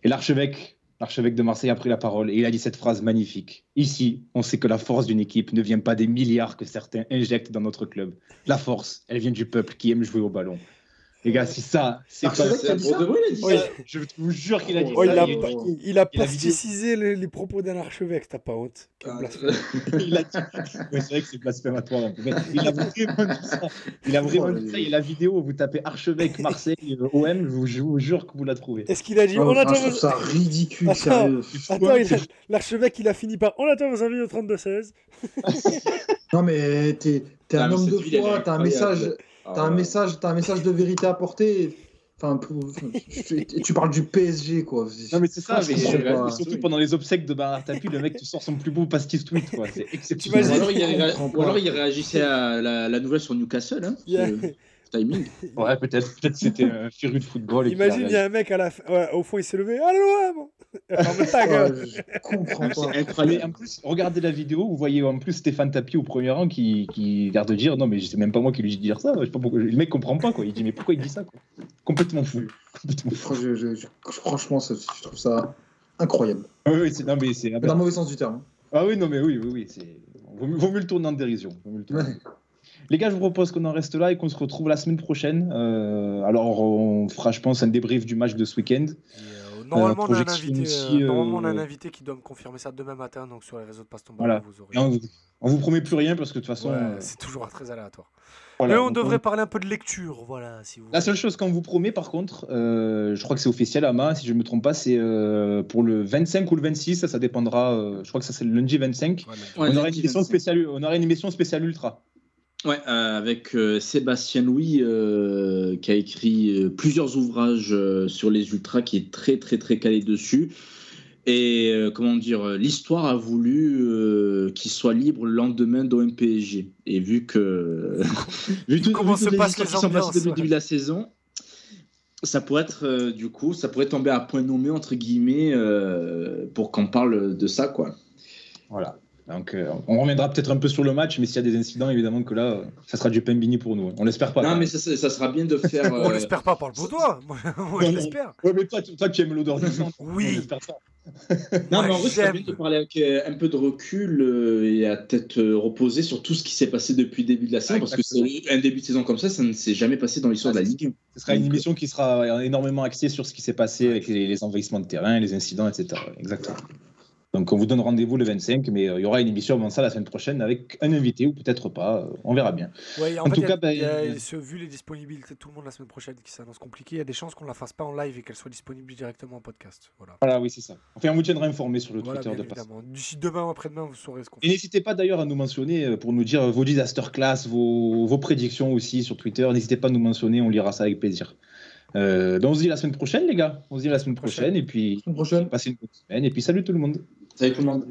Et l'archevêque de Marseille a pris la parole et il a dit cette phrase magnifique. Ici, on sait que la force d'une équipe ne vient pas des milliards que certains injectent dans notre club. La force, elle vient du peuple qui aime jouer au ballon. Les gars, si ça, c'est pas ça. Je vous jure qu'il a dit ça. Il a pasticisé les propos d'un archevêque, t'as pas honte. Il a dit. Ouais, c'est vrai que c'est blasphématoire un peu. Mais il a vraiment dit ça. Il a la vidéo, vous tapez archevêque Marseille OM, je vous jure que vous la trouvez. Est-ce qu'il a dit je trouve ça ridicule, sérieux. Attends, l'archevêque, il a fini par on attend vos avis au 32-16. Non, mais t'es un homme de foi, t'as un message. T'as un message de vérité à porter. Enfin, tu parles du PSG, quoi. Non, mais c'est ça. Mais surtout pendant les obsèques de Bernard Tapie, le mec te sort son plus beau pastis tweet, quoi. C'est exceptionnel. Ou alors il réagissait à la nouvelle sur Newcastle. Hein, timing. Ouais, peut-être c'était un féru de football. Imagine, il y a un mec au fond, il s'est levé. Allô, je comprends pas. C'est incroyable. En plus, regardez la vidéo, vous voyez en plus Stéphane Tapie au premier rang qui a l'air de dire non, mais c'est même pas moi qui lui dis de dire ça. Je sais pas pourquoi. Le mec comprend pas, quoi. Il dit mais pourquoi il dit ça, quoi. Complètement fou. Franchement, je trouve ça incroyable. Oui, dans le mauvais sens du terme. Ah oui, non, mais oui. Vaut mieux le tourner en dérision. Les gars, je vous propose qu'on en reste là et qu'on se retrouve la semaine prochaine. Alors, on fera, je pense, un débrief du match de ce week-end. Normalement, on a un invité qui doit me confirmer ça demain matin, donc sur les réseaux de Paston Ballon, vous aurez. On vous promet plus rien parce que de toute façon, c'est toujours très aléatoire. Voilà, mais on devrait parler un peu de lecture, voilà. Si vous... La seule chose qu'on vous promet, par contre, je crois que c'est officiel, Ama, si je ne me trompe pas, c'est pour le 25 ou le 26, ça dépendra. Je crois que ça c'est le lundi 25. On aura une émission spéciale ultra. Ouais, avec Sébastien Louis qui a écrit plusieurs ouvrages sur les ultras, qui est très très très calé dessus. Et l'histoire a voulu qu'il soit libre le lendemain d'OM PSG. Et vu comment se passent les ambiances depuis le début de la saison, ça pourrait être ça pourrait tomber à point nommé entre guillemets pour qu'on parle de ça, quoi. Voilà. Donc, on reviendra peut-être un peu sur le match, mais s'il y a des incidents, évidemment que là, ça sera du pain béni pour nous. On l'espère pas. Non, mais ça sera bien de faire. On l'espère pas, parle pour toi. Moi, je l'espère. Ouais, mais toi, tu aimes l'odeur du sang. Oui. Non, mais en vrai, ça serait bien de parler avec un peu de recul et à tête reposée sur tout ce qui s'est passé depuis le début de la saison, parce que c'est un début de saison comme ça ne s'est jamais passé dans l'histoire de la Ligue 1. Ce sera une émission qui sera énormément axée sur ce qui s'est passé avec les envahissements de terrain, les incidents, etc. Exactement. Donc on vous donne rendez-vous le 25, mais il y aura une émission avant ça la semaine prochaine avec un invité ou peut-être pas, on verra bien. Ouais, en tout cas, vu les disponibilités de tout le monde la semaine prochaine qui s'annonce compliqué, il y a des chances qu'on ne la fasse pas en live et qu'elle soit disponible directement en podcast. Voilà, oui, c'est ça. Enfin, on vous tiendra informé sur le Twitter de Passe. D'ici demain ou après-demain, vous saurez ce qu'on fait. Et n'hésitez pas d'ailleurs à nous mentionner pour nous dire vos disaster class, vos prédictions aussi sur Twitter. N'hésitez pas à nous mentionner, on lira ça avec plaisir. Donc on se dit la semaine prochaine, les gars. On se dit la semaine prochaine et puis passez une bonne semaine et puis salut tout le monde. Salut tout le monde.